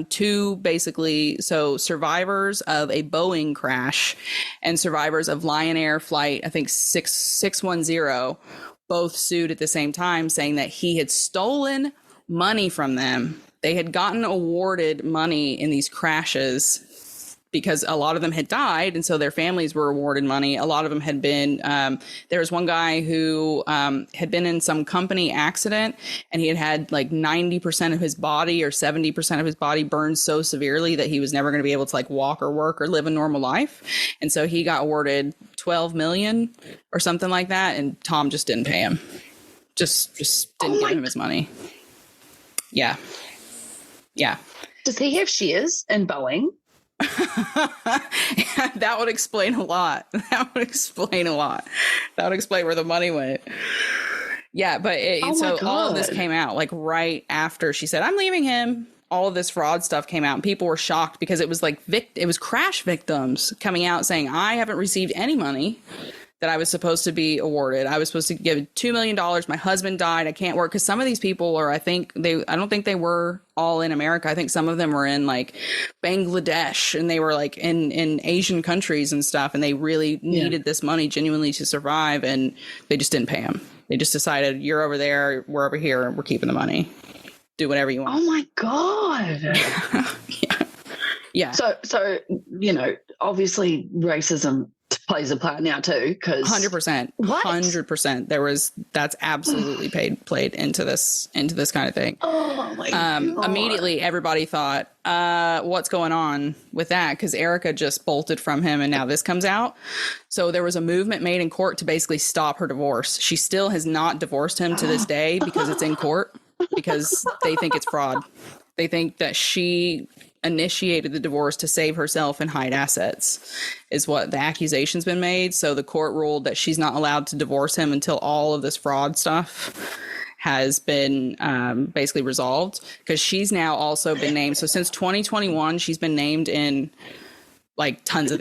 two basically, so survivors of a Boeing crash and survivors of Lion Air flight, I think 610, both sued at the same time, saying that he had stolen money from them. They had gotten awarded money in these crashes because a lot of them had died, and so their families were awarded money. A lot of them had been, there was one guy who had been in some company accident, and he had like 90% of his body or 70% of his body burned so severely that he was never going to be able to like walk or work or live a normal life. And so he got awarded $12 million or something like that, and Tom just didn't pay him. Just didn't give him his money. Yeah. Yeah. Does he have shares in Boeing? That would explain a lot. That would explain where the money went. Yeah, but all of this came out like right after she said, "I'm leaving him." All of this fraud stuff came out, and people were shocked because it was like it was crash victims coming out saying, "I haven't received any money that I was supposed to be awarded. I was supposed to give $2 million. My husband died. I can't work." Because some of these people are, I don't think they were all in America. I think some of them were in like Bangladesh, and they were like in Asian countries and stuff. And they really needed this money genuinely to survive. And they just didn't pay him. They just decided, "You're over there, we're over here. We're keeping the money. Do whatever you want." Oh my God. Yeah. So, obviously racism plays a part now too, because 100%. 100%. That's absolutely played into this kind of thing. Oh my God. Immediately everybody thought, what's going on with that? Because Erika just bolted from him, and now this comes out. So there was a movement made in court to basically stop her divorce. She still has not divorced him to this day because it's in court, because they think it's fraud. They think that she initiated the divorce to save herself and hide assets, is what the accusation's been made. So the court ruled that she's not allowed to divorce him until all of this fraud stuff has been basically resolved, because she's now also been named. So since 2021, she's been named in like tons of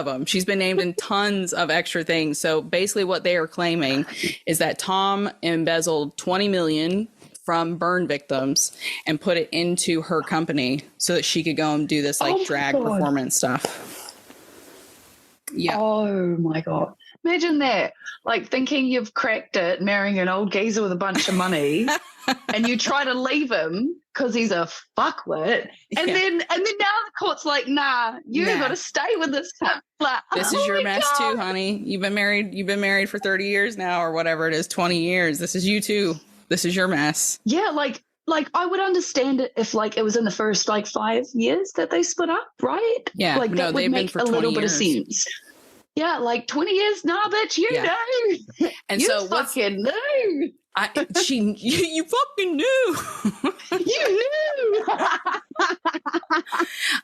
them. She's been named in tons of extra things. So basically what they are claiming is that Tom embezzled $20 million from burn victims and put it into her company so that she could go and do this like drag performance stuff. Yeah. Oh my God. Imagine that. Like thinking you've cracked it, marrying an old geezer with a bunch of money, and you try to leave him because he's a fuckwit. And then now the court's like, nah, you got to stay with this cunt. Like, this is your mess too, honey. You've been married for 30 years now, or whatever it is, 20 years. This is you too. This is your mess. Yeah, like I would understand it if like it was in the first like 5 years that they split up, right? Yeah, like that would make a little bit of sense. Yeah, like 20 years. Nah, bitch, you know. And you so fucking knew. You fucking knew. You knew.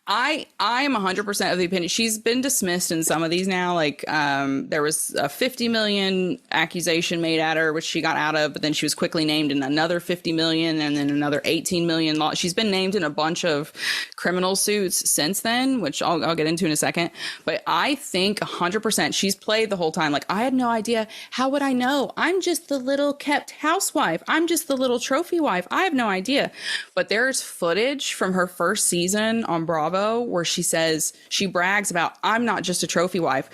I'm 100% of the opinion. She's been dismissed in some of these now. Like there was a 50 million accusation made at her, which she got out of, but then she was quickly named in another 50 million and then another 18 million. She's been named in a bunch of criminal suits since then, which I'll get into in a second. But I think 100% she's played the whole time. Like, I had no idea. How would I know? I'm just the little kept housewife. I'm just the little trophy wife. I have no idea. But there's footage from her first season on Bravo where she brags about, I'm not just a trophy wife.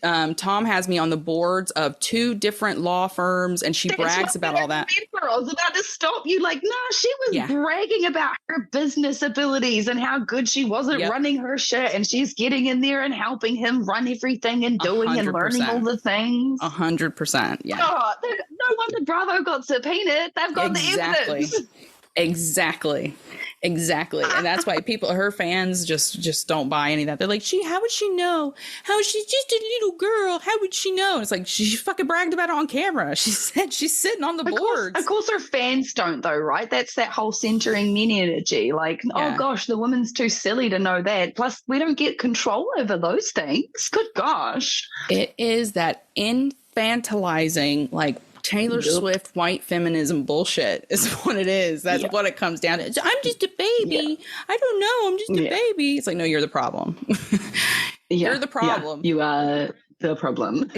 Tom has me on the boards of 2 different law firms, and she brags about all that. I was about to stop you. Like, no, she was bragging about her business abilities and how good she was at running her shit, and she's getting in there and helping him run everything and doing 100%. And learning all the things. 100%. Yeah. Oh, no wonder Bravo got subpoenaed. They've got the evidence. Exactly. And that's why her fans just don't buy any of that. They're like, how would she know? How is she just a little girl? How would she know? It's like, she fucking bragged about it on camera. She said she's sitting on the boards. Of course her fans don't though, right? That's that whole centering men energy. Like, oh gosh, the woman's too silly to know that. Plus, we don't get control over those things. Good gosh. It is that infantilizing, like, Taylor Swift white feminism bullshit is what it is. That's what it comes down to. I'm just a baby. I don't know. I'm just a baby. It's like, no, you're the problem. You're the problem. You are the problem.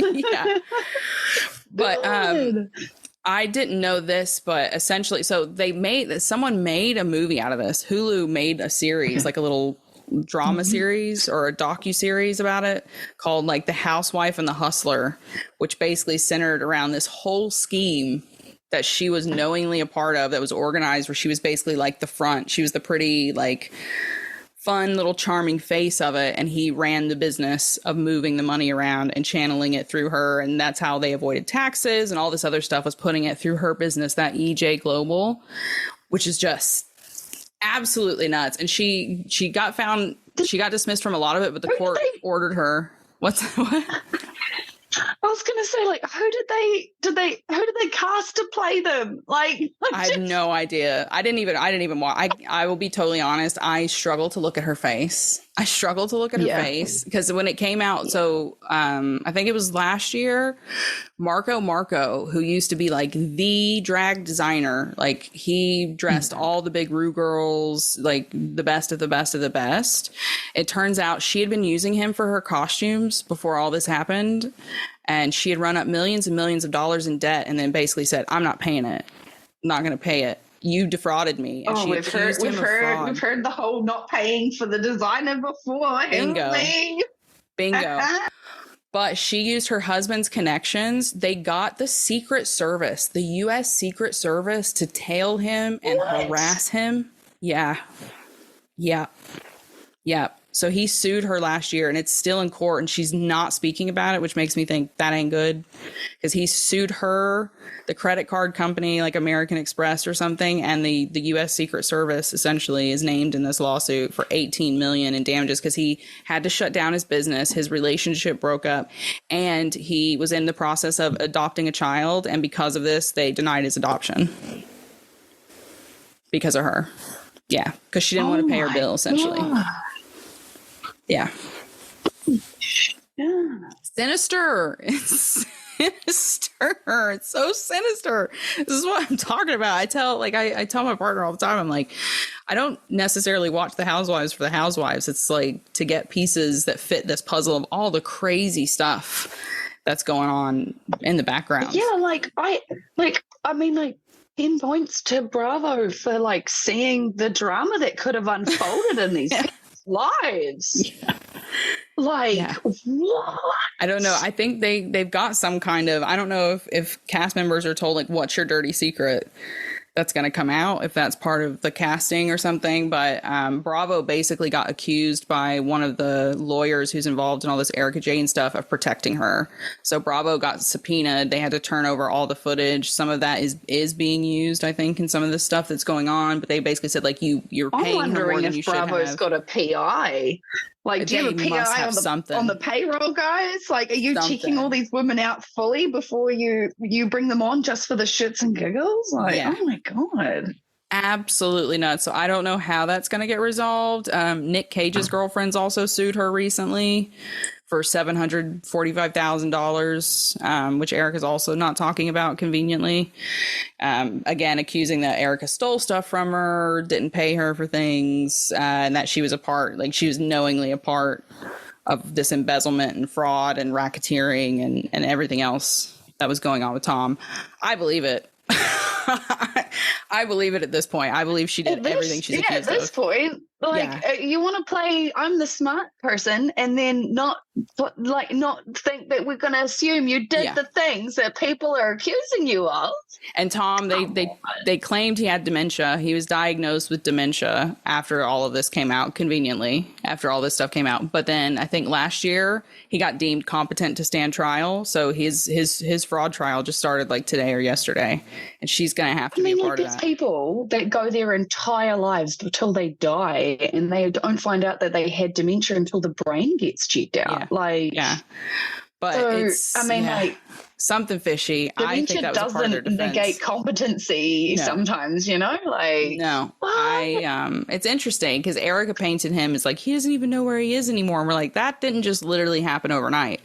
But I didn't know this, but essentially, so someone made a movie out of this. Hulu made a series, like a little drama series or a docu-series about it called like The Housewife and the Hustler, which basically centered around this whole scheme that she was knowingly a part of, that was organized, where she was basically like the front. She was the pretty, like, fun little charming face of it, and he ran the business of moving the money around and channeling it through her, and that's how they avoided taxes, and all this other stuff was putting it through her business, that EJ Global, which is just absolutely nuts. And she got dismissed from a lot of it, but the court ordered her. What? I was gonna say, like, who did they cast to play them? Like I have no idea. I didn't even watch. I will be totally honest. I struggle to look at her face. Face because when it came out, so I think it was last year, Marco, who used to be like the drag designer, like he dressed all the big Rue girls, like the best of the best of the best. It turns out she had been using him for her costumes before all this happened, and she had run up millions and millions of dollars in debt, and then basically said, "I'm not paying it. I'm not going to pay it. You defrauded me." And we've heard the whole not paying for the designer before. Bingo. But she used her husband's connections. They got the Secret Service, the U.S. Secret Service, to tail him and harass him. Yeah. So he sued her last year, and it's still in court, and she's not speaking about it, which makes me think that ain't good, because he sued her, the credit card company like American Express or something, and the U.S. Secret Service essentially is named in this lawsuit for $18 million in damages because he had to shut down his business, his relationship broke up, and he was in the process of adopting a child, and because of this, they denied his adoption because of her. Yeah, because she didn't want to pay her bill, essentially. Yeah. Sinister. It's sinister. It's so sinister. This is what I'm talking about. I tell my partner all the time, I'm like, I don't necessarily watch the Housewives for the Housewives. It's like to get pieces that fit this puzzle of all the crazy stuff that's going on in the background. Yeah, I mean, 10 points to Bravo for like seeing the drama that could have unfolded in these lives. Yeah. What? I don't know. I think they've got some kind of, I don't know if cast members are told like, what's your dirty secret that's going to come out, if that's part of the casting or something. But Bravo basically got accused by one of the lawyers who's involved in all this Erika Jayne stuff of protecting her. So Bravo got subpoenaed. They had to turn over all the footage. Some of that is being used, I think, in some of the stuff that's going on. But they basically said, like, you're paying her more than you should have. I'm wondering if Bravo's got a PI. Like, do you have a PI on the payroll, guys? Like, are you checking all these women out fully before you bring them on just for the shits and giggles? Like, oh my God. Absolutely nuts. So I don't know how that's going to get resolved. Nick Cage's girlfriend's also sued her recently for $745,000, which Erika's also not talking about conveniently. Again, accusing that Erika stole stuff from her, didn't pay her for things, and that she was she was knowingly a part of this embezzlement and fraud and racketeering and everything else that was going on with Tom. I believe it. I believe it at this point. I believe she did everything she's accused of. At this point, you want to play I'm the smart person and then not think that we're going to assume you did the things that people are accusing you of. And Tom, they claimed he had dementia. He was diagnosed with dementia after all of this came out, conveniently, after all this stuff came out. But then I think last year he got deemed competent to stand trial. So his fraud trial just started like today or yesterday. And she's going to have to be a part of that. There's people that go their entire lives until they die and they don't find out that they had dementia until the brain gets checked out. But it's something fishy. I think that was part of their defense. Doesn't negate competency sometimes, it's interesting because Erika painted him as like he doesn't even know where he is anymore, and we're like, that didn't just literally happen overnight.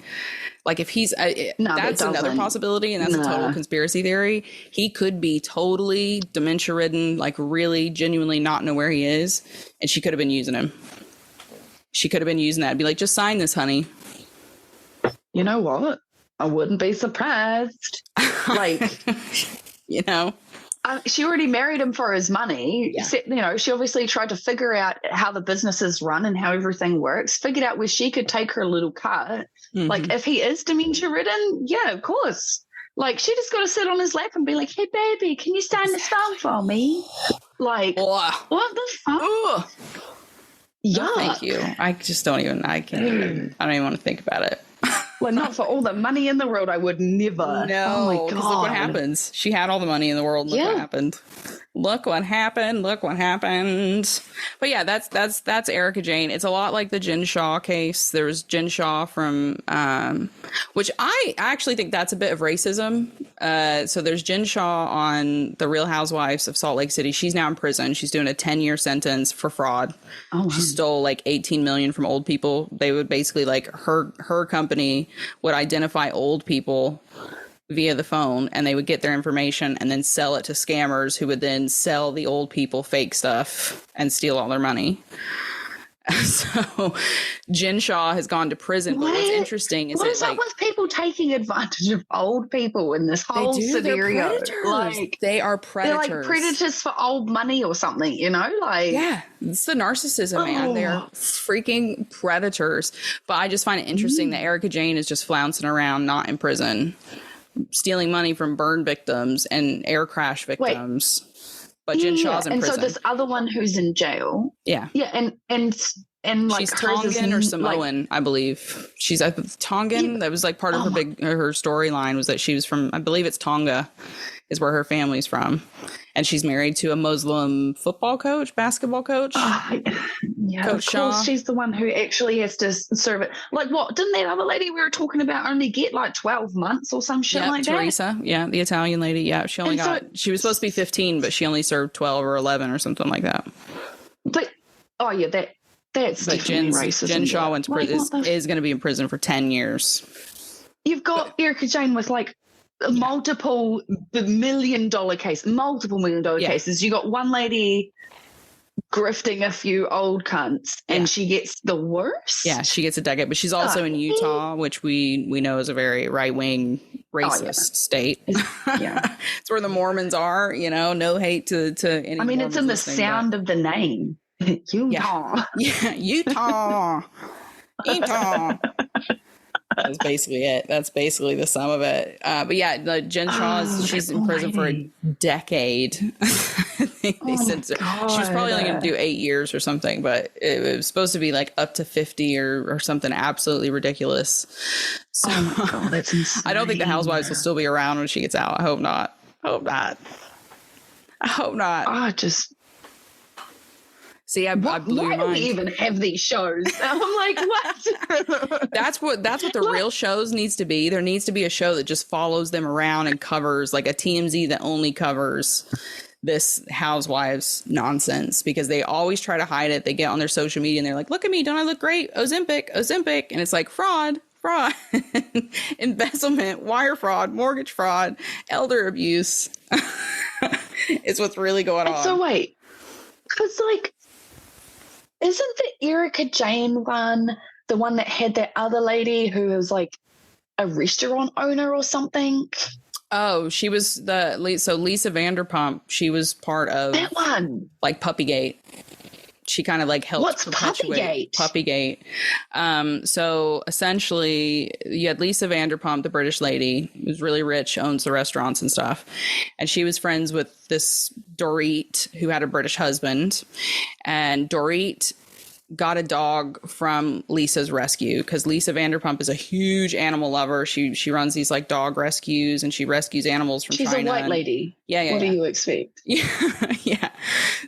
Like if he's that's another possibility, and that's a total conspiracy theory. He could be totally dementia ridden, like really genuinely not know where he is, and she could have been using him. She could have been using that. Be like, just sign this, honey. You know what? I wouldn't be surprised. She already married him for his money. Yeah. She obviously tried to figure out how the businesses run and how everything works, figured out where she could take her little cut. Mm-hmm. Like, if he is dementia-ridden, yeah, of course. Like, she just got to sit on his lap and be like, hey, baby, can you sign this phone for me? Like, what the fuck? Yeah. Thank you. I just don't even, I don't even want to think about it. Well, not for all the money in the world. I would never. No, oh my God. Look what happens. She had all the money in the world. Look what happened. Look what happened. But yeah, that's Erika Jayne. It's a lot like the Jen Shah case. There was Jen Shah from, which I actually think that's a bit of racism. So there's Jen Shah on The Real Housewives of Salt Lake City. She's now in prison. She's doing a 10-year sentence for fraud. Oh, wow. She stole like $18 million from old people. They would basically her company would identify old people via the phone, and they would get their information and then sell it to scammers who would then sell the old people fake stuff and steal all their money. So Jen Shah has gone to prison. But what's interesting is what's up with people taking advantage of old people in this whole scenario? They are predators. They're like predators for old money or something, it's the narcissism, man. They're freaking predators. But I just find it interesting that Erika Jayne is just flouncing around, not in prison, stealing money from burn victims and air crash victims. But Jen Shah's in prison. And so this other one who's in jail. Yeah. Yeah, and like she's Tongan or Samoan, I believe. She's Tongan. That was like part of her storyline was that she was from, I believe it's Tonga is where her family's from. And she's married to a Muslim basketball coach. Coach Shah. She's the one who actually has to serve it. Like what? Didn't that other lady we were talking about only get like 12 months or some shit like Teresa, that? Yeah, the Italian lady. Yeah, she was supposed to be 15, but she only served 12 or 11 or something like that. But that's But definitely racist. Jen Shah went to prison, is going to be in prison for 10 years. You've got Erika Jayne with like multiple million dollar cases. You got one lady grifting a few old cunts and she gets the worst. Yeah, she gets a decade, but she's also in Utah, which we know is a very right-wing racist state. It's where the Mormons are, no hate to any Mormons. It's in the sound of the name. Utah. Yeah, Utah. Utah. That's basically it. That's basically the sum of it. But yeah, the Jen Shah, she's in prison for a decade. I think they said she was probably only going to do 8 years or something, but it was supposed to be like up to 50 or something absolutely ridiculous. So that's insane. I don't think the housewives will still be around when she gets out. I hope not. See, I blew your mind. Why do we even have these shows? I'm like, what? That's what the real shows needs to be. There needs to be a show that just follows them around and covers, like a TMZ that only covers this housewives nonsense, because they always try to hide it. They get on their social media and they're like, look at me, don't I look great? Ozempic. And it's like fraud, embezzlement, wire fraud, mortgage fraud, elder abuse. It's what's really going on. So wait, because like, isn't the Erika Jayne one the one that had that other lady who was like a restaurant owner or something? Oh, she was so Lisa Vanderpump, she was part of that one, like Puppygate. She kind of like helped perpetuate Puppygate. So essentially you had Lisa Vanderpump, the British lady, who's really rich, owns the restaurants and stuff. And she was friends with this Dorit who had a British husband. And Dorit got a dog from Lisa's rescue, because Lisa Vanderpump is a huge animal lover. She runs these like dog rescues, and she rescues animals from China. She's a white lady. Yeah. What do you expect? Yeah.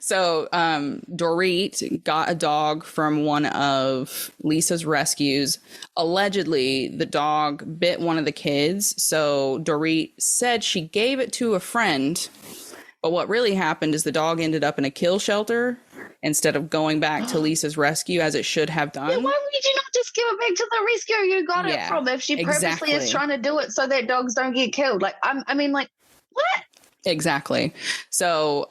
So Dorit got a dog from one of Lisa's rescues. Allegedly, the dog bit one of the kids. So Dorit said she gave it to a friend. But what really happened is the dog ended up in a kill shelter instead of going back to Lisa's rescue, as it should have done. Yeah, why would you not just give it back to the rescue you got it from, if she purposely is trying to do it so that dogs don't get killed? Like, what? Exactly. So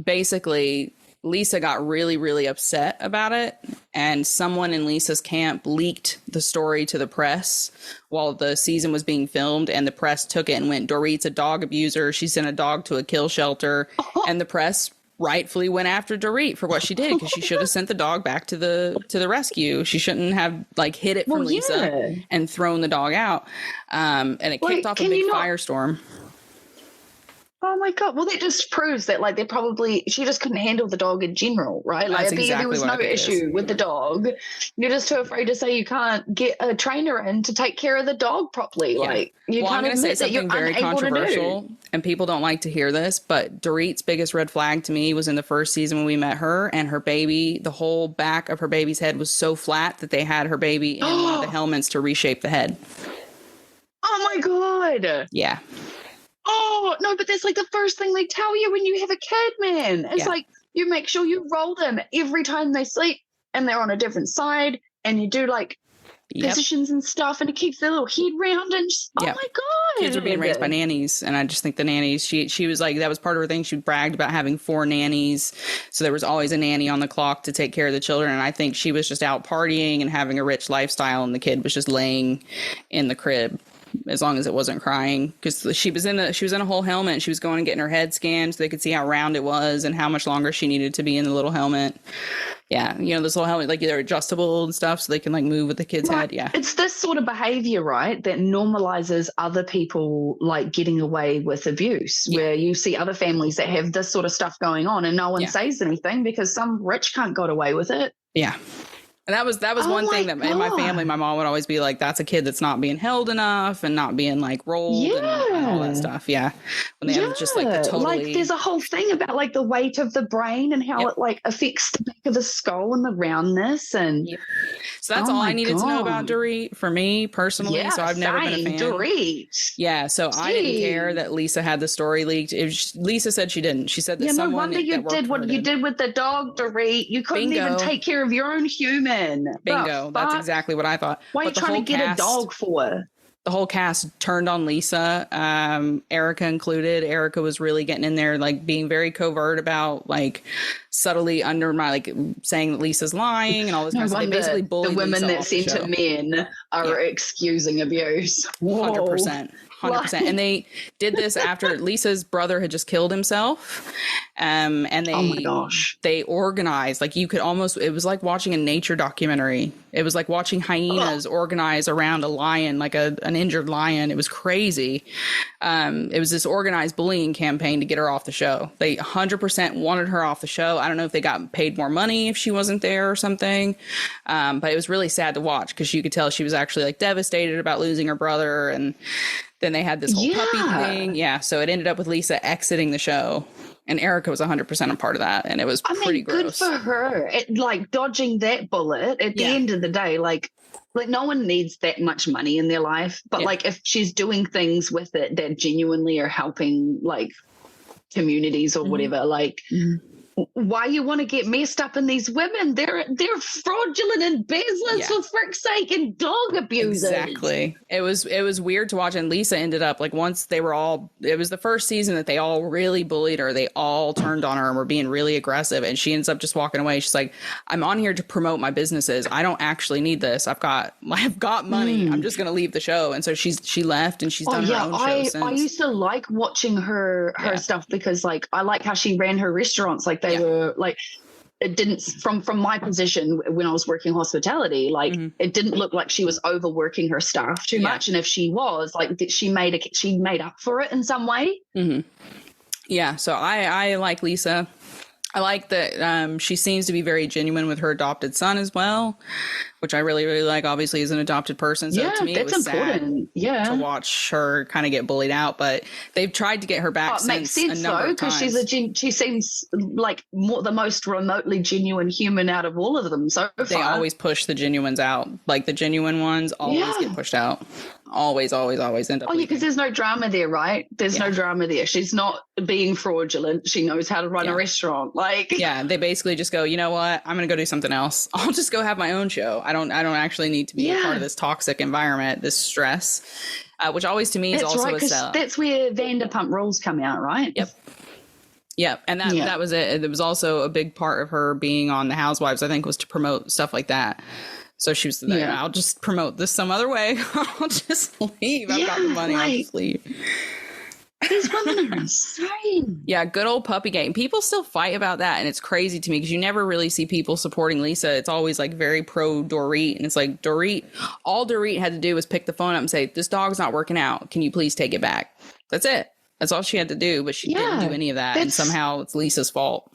basically, Lisa got really, really upset about it. And someone in Lisa's camp leaked the story to the press while the season was being filmed. And the press took it and went, Dorit's a dog abuser. She sent a dog to a kill shelter. And the press rightfully went after Dorit for what she did, because she should have sent the dog back to the rescue. She shouldn't have like hid it from Lisa and thrown the dog out. And it kicked off a big firestorm. Oh my God. Well, that just proves that like she just couldn't handle the dog in general, right? Like there was no issue with the dog. You're just too afraid to say you can't get a trainer in to take care of the dog properly. Yeah. Like you can't admit say something that you're very controversial, and people don't like to hear this, but Dorit's biggest red flag to me was in the first season when we met her, and her baby, the whole back of her baby's head was so flat that they had her baby in one of the helmets to reshape the head. Oh my God. Yeah. Oh, no, but that's like the first thing they tell you when you have a kid, man. It's like you make sure you roll them every time they sleep and they're on a different side, and you do like positions and stuff, and it keeps their little head round. And oh my God. Kids are being raised by nannies. And I just think the nannies, she was like, that was part of her thing. She bragged about having 4 nannies. So there was always a nanny on the clock to take care of the children. And I think she was just out partying and having a rich lifestyle, and the kid was just laying in the crib, as long as it wasn't crying, because she was in a whole helmet, and she was going and getting her head scanned so they could see how round it was and how much longer she needed to be in the little helmet. Yeah. This little helmet, like they're adjustable and stuff, so they can like move with the kid's head. Yeah. It's this sort of behavior, right, that normalizes other people like getting away with abuse, where you see other families that have this sort of stuff going on and no one says anything because some rich cunt got away with it. Yeah. And that was one thing that in my family, my mom would always be like, that's a kid that's not being held enough and not being like rolled and all that stuff. Yeah. When they have just like the totally. Like there's a whole thing about like the weight of the brain and how it like affects the back of the skull and the roundness. And so that's all I needed to know about Dorit for me personally. Yeah, so I've never been a fan. Dorit. Yeah. So I didn't care that Lisa had the story leaked. Lisa said she didn't. She said that someone. No wonder you did what you did with the dog, Dorit. You couldn't even take care of your own human. Bingo. That's exactly what I thought. Why are you trying to get a dog for? The whole cast turned on Lisa, Erika included. Erika was really getting in there, like being very covert about like subtly under my like saying that Lisa's lying and all this kind of stuff. They basically bullied the women Lisa that center men are excusing abuse. 100%. 100%. And they did this after Lisa's brother had just killed himself. And they organized, like you could almost, it was like watching a nature documentary. It was like watching hyenas organize around a lion, like an injured lion. It was crazy. It was this organized bullying campaign to get her off the show. They 100% wanted her off the show. I don't know if they got paid more money if she wasn't there or something. But it was really sad to watch because you could tell she was actually like devastated about losing her brother. And then they had this whole puppy thing. Yeah. So it ended up with Lisa exiting the show. And Erika was 100% a part of that. And it was pretty gross. Good for her. Like dodging that bullet at the end of the day, like no one needs that much money in their life. But like if she's doing things with it that genuinely are helping like communities or whatever, like why you want to get messed up in these women? They're fraudulent and business for frick's sake and dog abusers. Exactly. It was weird to watch. And Lisa ended up like once they were all, it was the first season that they all really bullied her. They all turned on her and were being really aggressive. And she ends up just walking away. She's like, I'm on here to promote my businesses. I don't actually need this. I've got money. I'm just going to leave the show. And so she left and she's done her own show since. I used to like watching her stuff because like I like how she ran her restaurants. Like they were like, it didn't from my position when I was working hospitality, like it didn't look like she was overworking her staff too much. And if she was like, she made up for it in some way. Yeah. So I like Lisa. I like that she seems to be very genuine with her adopted son as well, which I really, really like, obviously, as an adopted person. So to me, it was important. Sad to watch her kind of get bullied out. But they've tried to get her back since makes sense, a number of times. Because she seems like the most remotely genuine human out of all of them so far. They always push the genuines out. Like the genuine ones always get pushed out. Always end up. Because there's no drama there, right? There's no drama there. She's not being fraudulent. She knows how to run a restaurant. Like, they basically just go, you know what? I'm going to go do something else. I'll just go have my own show. I don't actually need to be a part of this toxic environment, this stress, which always to me is also a sell. That's where Vanderpump Rules come out, right? Yep. And that was it. It was also a big part of her being on the Housewives, I think, was to promote stuff like that. So she was there. I'll just promote this some other way. I'll just leave. I've got the money. I'll just leave. These women are insane. Yeah, good old puppy game. People still fight about that, and it's crazy to me because you never really see people supporting Lisa. It's always like very pro Dorit, and it's like Dorit. All Dorit had to do was pick the phone up and say, "This dog's not working out. Can you please take it back?" That's it. That's all she had to do, but she didn't do any of that, and somehow it's Lisa's fault.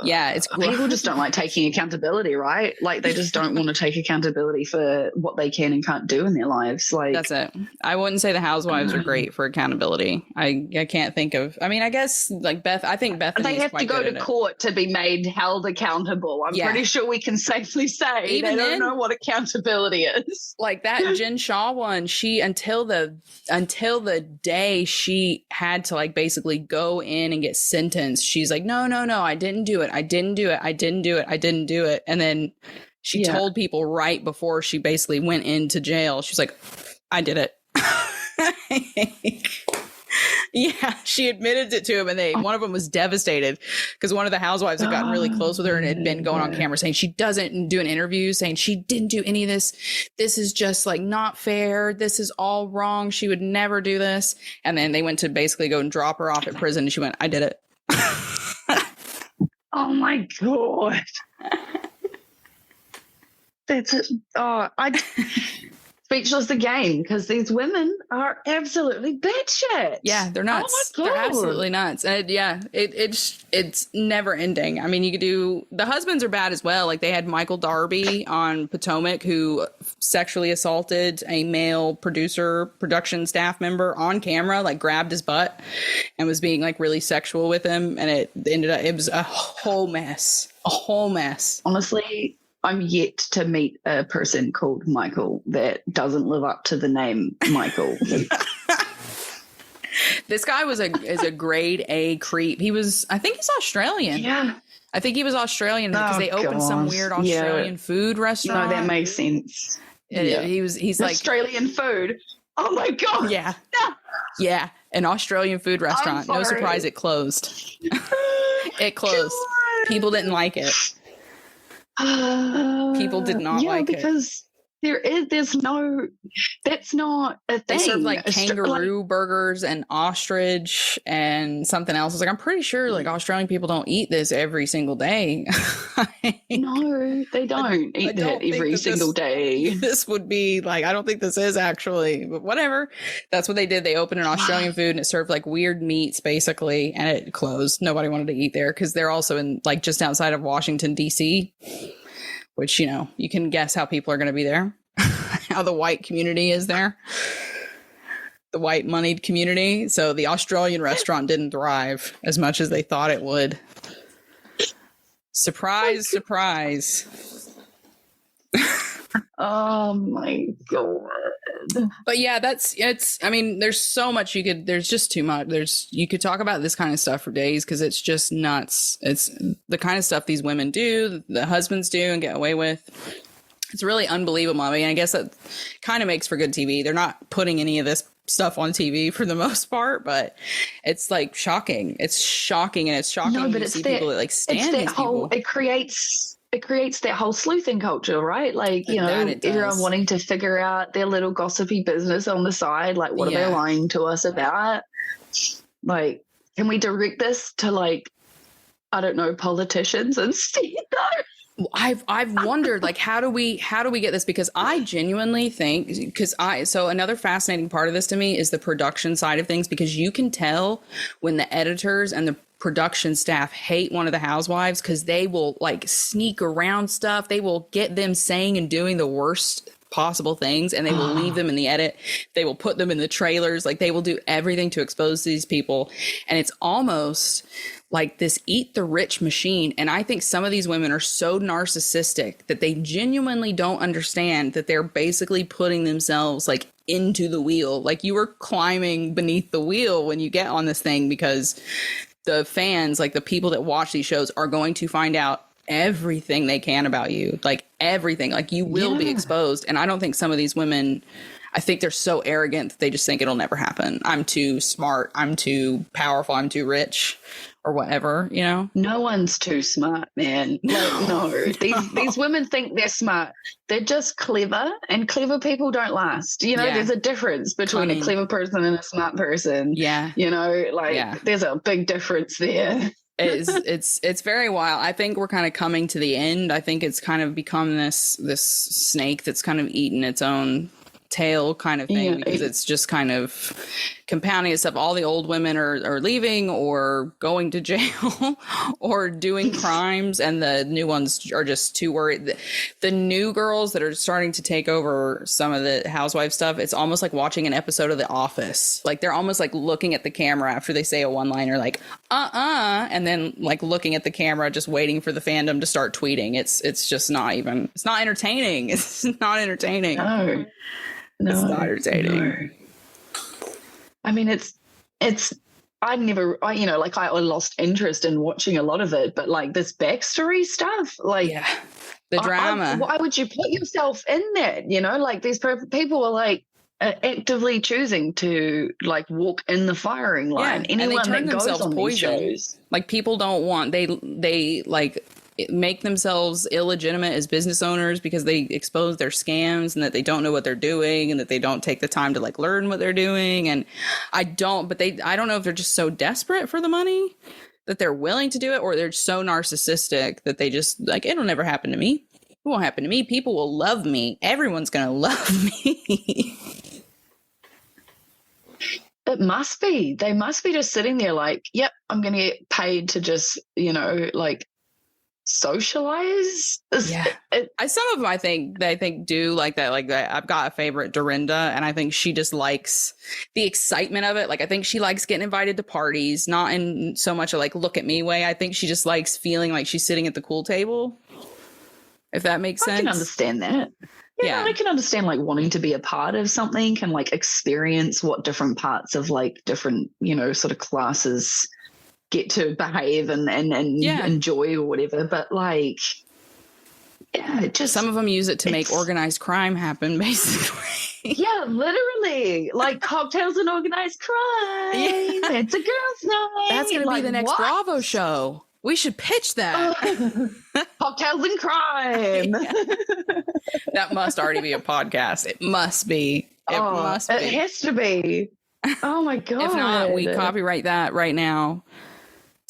It's people just don't like taking accountability, right? Like they just don't want to take accountability for what they can and can't do in their lives. Like that's it. I wouldn't say the Housewives are great for accountability. I can't think of. I mean, I guess like I think Bethany. They have to go to court to be held accountable. I'm pretty sure we can safely say even they don't know what accountability is. Like that Jen Shah one. She until the day she had to like basically go in and get sentenced. She's like, no, I didn't do it. And then she told people right before she basically went into jail. She's like, I did it. She admitted it to him, and one of them was devastated because one of the housewives had gotten really close with her and had been going on camera saying she doesn't do an interview, saying she didn't do any of this. This is just like not fair. This is all wrong. She would never do this. And then they went to basically go and drop her off at prison, and she went, I did it. Oh my God. That's it. So speechless again because these women are absolutely batshit. Yeah, they're nuts. Oh my God. They're absolutely nuts. And it's never ending. I mean, you could do, the husbands are bad as well. Like they had Michael Darby on Potomac who sexually assaulted a male production staff member on camera, like grabbed his butt and was being like really sexual with him. And it was a whole mess. Honestly, I'm yet to meet a person called Michael that doesn't live up to the name Michael. This guy is a grade A creep. I think he's Australian. Yeah. I think he was Australian because they opened some weird Australian food restaurant. No, that makes sense. He's like Australian food. Oh my God. Yeah. Yeah. An Australian food restaurant. No surprise it closed. It closed. God. People didn't like it. People did not like it. Yeah, because that's not a thing. They serve like kangaroo burgers and ostrich and something else. It's like, I'm pretty sure like Australian people don't eat this every single day. No, they don't eat that every single day. This would be like, I don't think this is actually, but whatever. That's what they did. They opened an Australian food and it served like weird meats basically, and it closed. Nobody wanted to eat there because they're also in like just outside of Washington, D.C., which, you know, you can guess how people are going to be there, how the white community is there, the white moneyed community. So the Australian restaurant didn't thrive as much as they thought it would. Surprise, surprise. Oh my God. But yeah, I mean, there's so much there's just too much. You could talk about this kind of stuff for days because it's just nuts. It's the kind of stuff these women do, the husbands do and get away with. It's really unbelievable. I mean, I guess that kind of makes for good TV. They're not putting any of this stuff on TV for the most part, but it's like shocking. It's shocking, and it's shocking to see people that like stand these people. It creates that whole sleuthing culture, right? Like, you know, everyone wanting to figure out their little gossipy business on the side. Like, what are they lying to us about? Like, can we direct this to like, I don't know, politicians instead though? I've wondered, like, how do we get this? Because I genuinely think, so another fascinating part of this to me is the production side of things, because you can tell when the editors and the production staff hate one of the housewives because they will like sneak around stuff. They will get them saying and doing the worst possible things, and they will leave them in the edit. They will put them in the trailers. Like, they will do everything to expose these people. And it's almost like this eat the rich machine. And I think some of these women are so narcissistic that they genuinely don't understand that they're basically putting themselves like into the wheel. Like, you are climbing beneath the wheel when you get on this thing, because the fans, like the people that watch these shows, are going to find out everything they can about you, like everything. Like, you will be exposed. And I don't think some of these women, I think they're so arrogant that they just think it'll never happen. I'm too smart. I'm too powerful. I'm too rich, or whatever, you know? No one's too smart, man. Like, no. These women think they're smart. They're just clever, and clever people don't last. You know, there's a difference between a clever person and a smart person. Yeah. You know, like there's a big difference there. It's very wild. I think we're kind of coming to the end. I think it's kind of become this snake that's kind of eaten its own tail kind of thing, because it's just kind of compounding itself. All the old women are leaving or going to jail or doing crimes, and the new ones are just too worried. The new girls that are starting to take over some of the housewife stuff, it's almost like watching an episode of The Office. Like, they're almost like looking at the camera after they say a one-liner, like and then like looking at the camera, just waiting for the fandom to start tweeting. It's just not even, it's not entertaining. It's not entertaining. No, it's not entertaining. No. I mean, I lost interest in watching a lot of it, but like this backstory stuff, like the drama. Why would you put yourself in that? You know, like these people are like actively choosing to like walk in the firing line. Anyone that goes on these shows, like, people don't want, they like make themselves illegitimate as business owners because they expose their scams, and that they don't know what they're doing, and that they don't take the time to like learn what they're doing. And I don't know if they're just so desperate for the money that they're willing to do it, or they're so narcissistic that they just like, it'll never happen to me. It won't happen to me. People will love me. Everyone's going to love me. It must be. They must be just sitting there like, yep, I'm going to get paid to just, like socialize. Yeah. Some of them I think do like that. Like that. I've got a favorite, Dorinda, and I think she just likes the excitement of it. Like I think she likes getting invited to parties, not in so much a like look at me way. I think she just likes feeling like she's sitting at the cool table. If that makes sense. I can understand that. Yeah, I can understand like wanting to be a part of something and like experience what different parts of like different, sort of classes get to behave and enjoy or whatever. But like, yeah, just some of them use it to make organized crime happen, basically. Yeah, literally, like cocktails and organized crime. Yeah. It's a girls' night. That's going to be the next Bravo show. We should pitch that. Cocktails and crime. That must already be a podcast. It must be. It must be. It has to be. Oh my God. If not, we copyright that right now.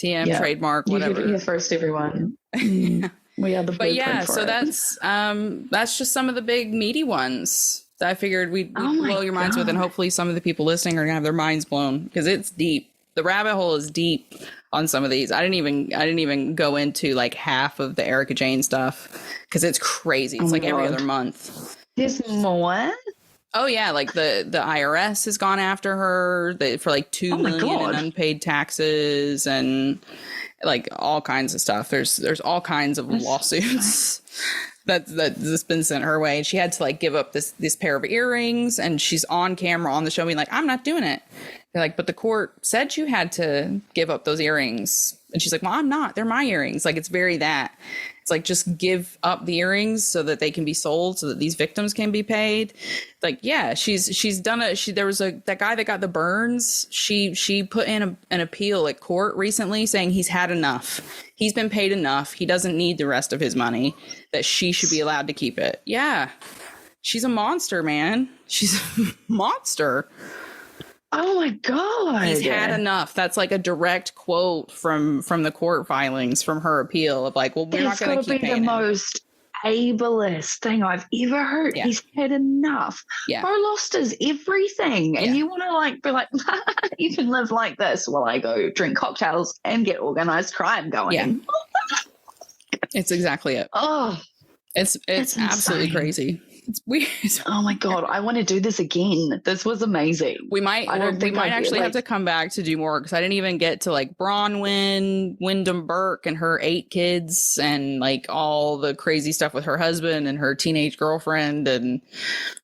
TM, trademark, whatever. You hear first, everyone. We are the blueprint for it. That's just some of the big meaty ones that I figured we'd blow your minds with, and hopefully some of the people listening are gonna have their minds blown because it's deep. The rabbit hole is deep on some of these. I didn't even go into like half of the Erika Jayne stuff because it's crazy. It's like every other month. There's more. Oh yeah, like the IRS has gone after her for like $2 million in unpaid taxes and like all kinds of stuff. There's all kinds of lawsuits that's been sent her way. And she had to like give up this pair of earrings, and she's on camera on the show being like, I'm not doing it. They're like, but the court said you had to give up those earrings. And she's like, well, I'm not. They're my earrings. Like, it's very that. It's like, just give up the earrings so that they can be sold, so that these victims can be paid. Like, yeah, she's done it. There was that guy that got the burns. She put in an appeal at court recently saying he's had enough. He's been paid enough. He doesn't need the rest of his money, that she should be allowed to keep it. Yeah. She's a monster, man. She's a monster. Oh my God. He's had enough. That's like a direct quote from the court filings from her appeal of like, well, we're not going to keep paying him. That's got to be the most ableist thing I've ever heard. Yeah. He's had enough. Yeah. Bro lost his everything. And you want to like be like, you can live like this while I go drink cocktails and get organized crime going. Yeah. It's exactly it. Oh, it's absolutely crazy. It's weird. Oh my God, I want to do this again. This was amazing. We might actually have to come back to do more, because I didn't even get to like Bronwyn, Wyndham Burke and her 8 kids and like all the crazy stuff with her husband and her teenage girlfriend, and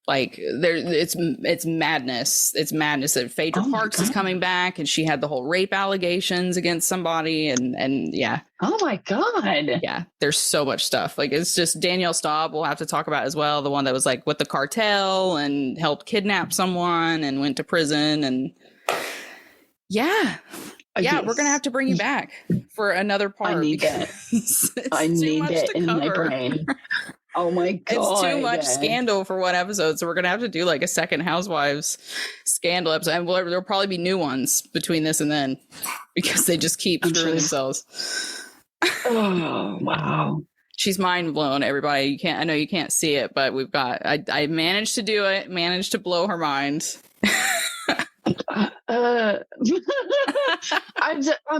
like it's madness. It's madness that Phaedra Parks is coming back, and she had the whole rape allegations against somebody, and yeah. Oh my God. Yeah, there's so much stuff. Like, it's just Danielle Staub we'll have to talk about as well, the one that was like with the cartel and helped kidnap someone and went to prison. And yeah, we're gonna have to bring you back for another part. I need that. I need that in my brain. Oh my God. It's too much scandal for one episode, so we're gonna have to do like a second Housewives scandal episode, and there'll probably be new ones between this and then, because they just keep screwing themselves. Oh wow. She's mind blown, everybody. I know you can't see it, but I managed to do it, managed to blow her mind. I'm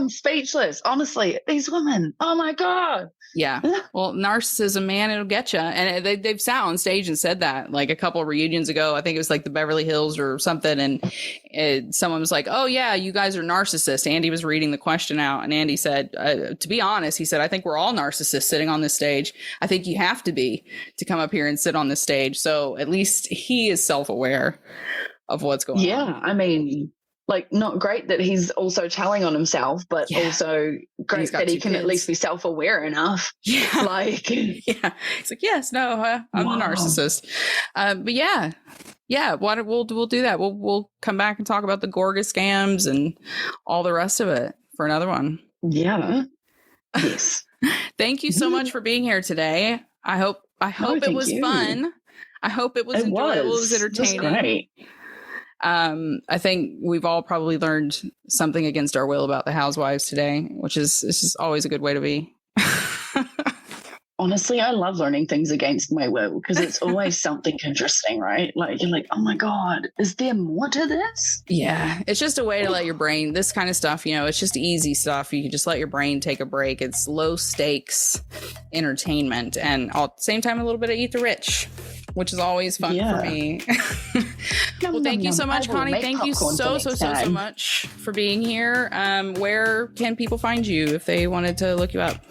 speechless, honestly. These women, oh my God. Yeah, well, narcissism, man, it'll get you. And they've sat on stage and said that like a couple of reunions ago. I think it was like the Beverly Hills or something, and someone was like, oh yeah, you guys are narcissists. Andy was reading the question out, and Andy said, to be honest, he said, I think we're all narcissists sitting on this stage. I think you have to be to come up here and sit on this stage. So at least he is self-aware of what's going on. Yeah, I mean, like, not great that he's also telling on himself, but also great that he can at least be self-aware enough. Yeah. Like, yeah. He's like, yes, no, I'm the narcissist. But yeah, we'll do that. We'll come back and talk about the Gorga scams and all the rest of it for another one. Yeah. Yes. Thank you so much for being here today. I hope it was fun. I hope it was enjoyable. It was entertaining. It was great. I think we've all probably learned something against our will about the Housewives today, which is always a good way to be. honestly, I love learning things against my will because it's always something interesting, right? Like, you're like, oh my God, is there more to this? Yeah, it's just a way to let your brain, this kind of stuff, you know, it's just easy stuff. You can just let your brain take a break. It's low stakes entertainment and at the same time, a little bit of eat the rich, which is always fun for me. Well, thank you so much, Connie. Thank you so much for being here. Where can people find you if they wanted to look you up?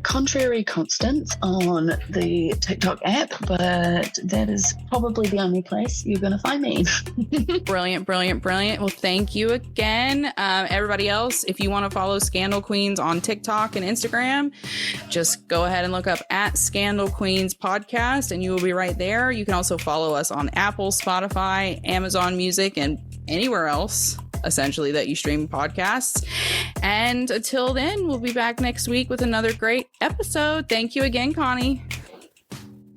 Contrary Constance on the TikTok app, but that is probably the only place you're going to find me. Brilliant. Well, thank you again. Everybody else, if you want to follow Scandal Queens on TikTok and Instagram, just go ahead and look up at Scandal Queens Podcast and you will be right there. You can also follow us on Apple, Spotify, Amazon Music, and anywhere else essentially that you stream podcasts. And until then, we'll be back next week with another great episode. Thank you again, Connie.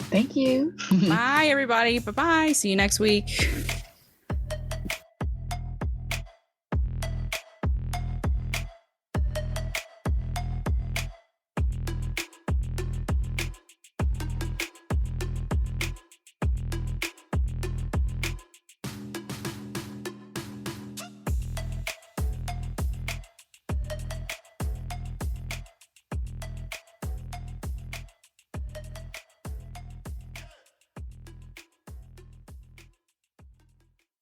Thank you. Bye, everybody. Bye-bye. See you next week.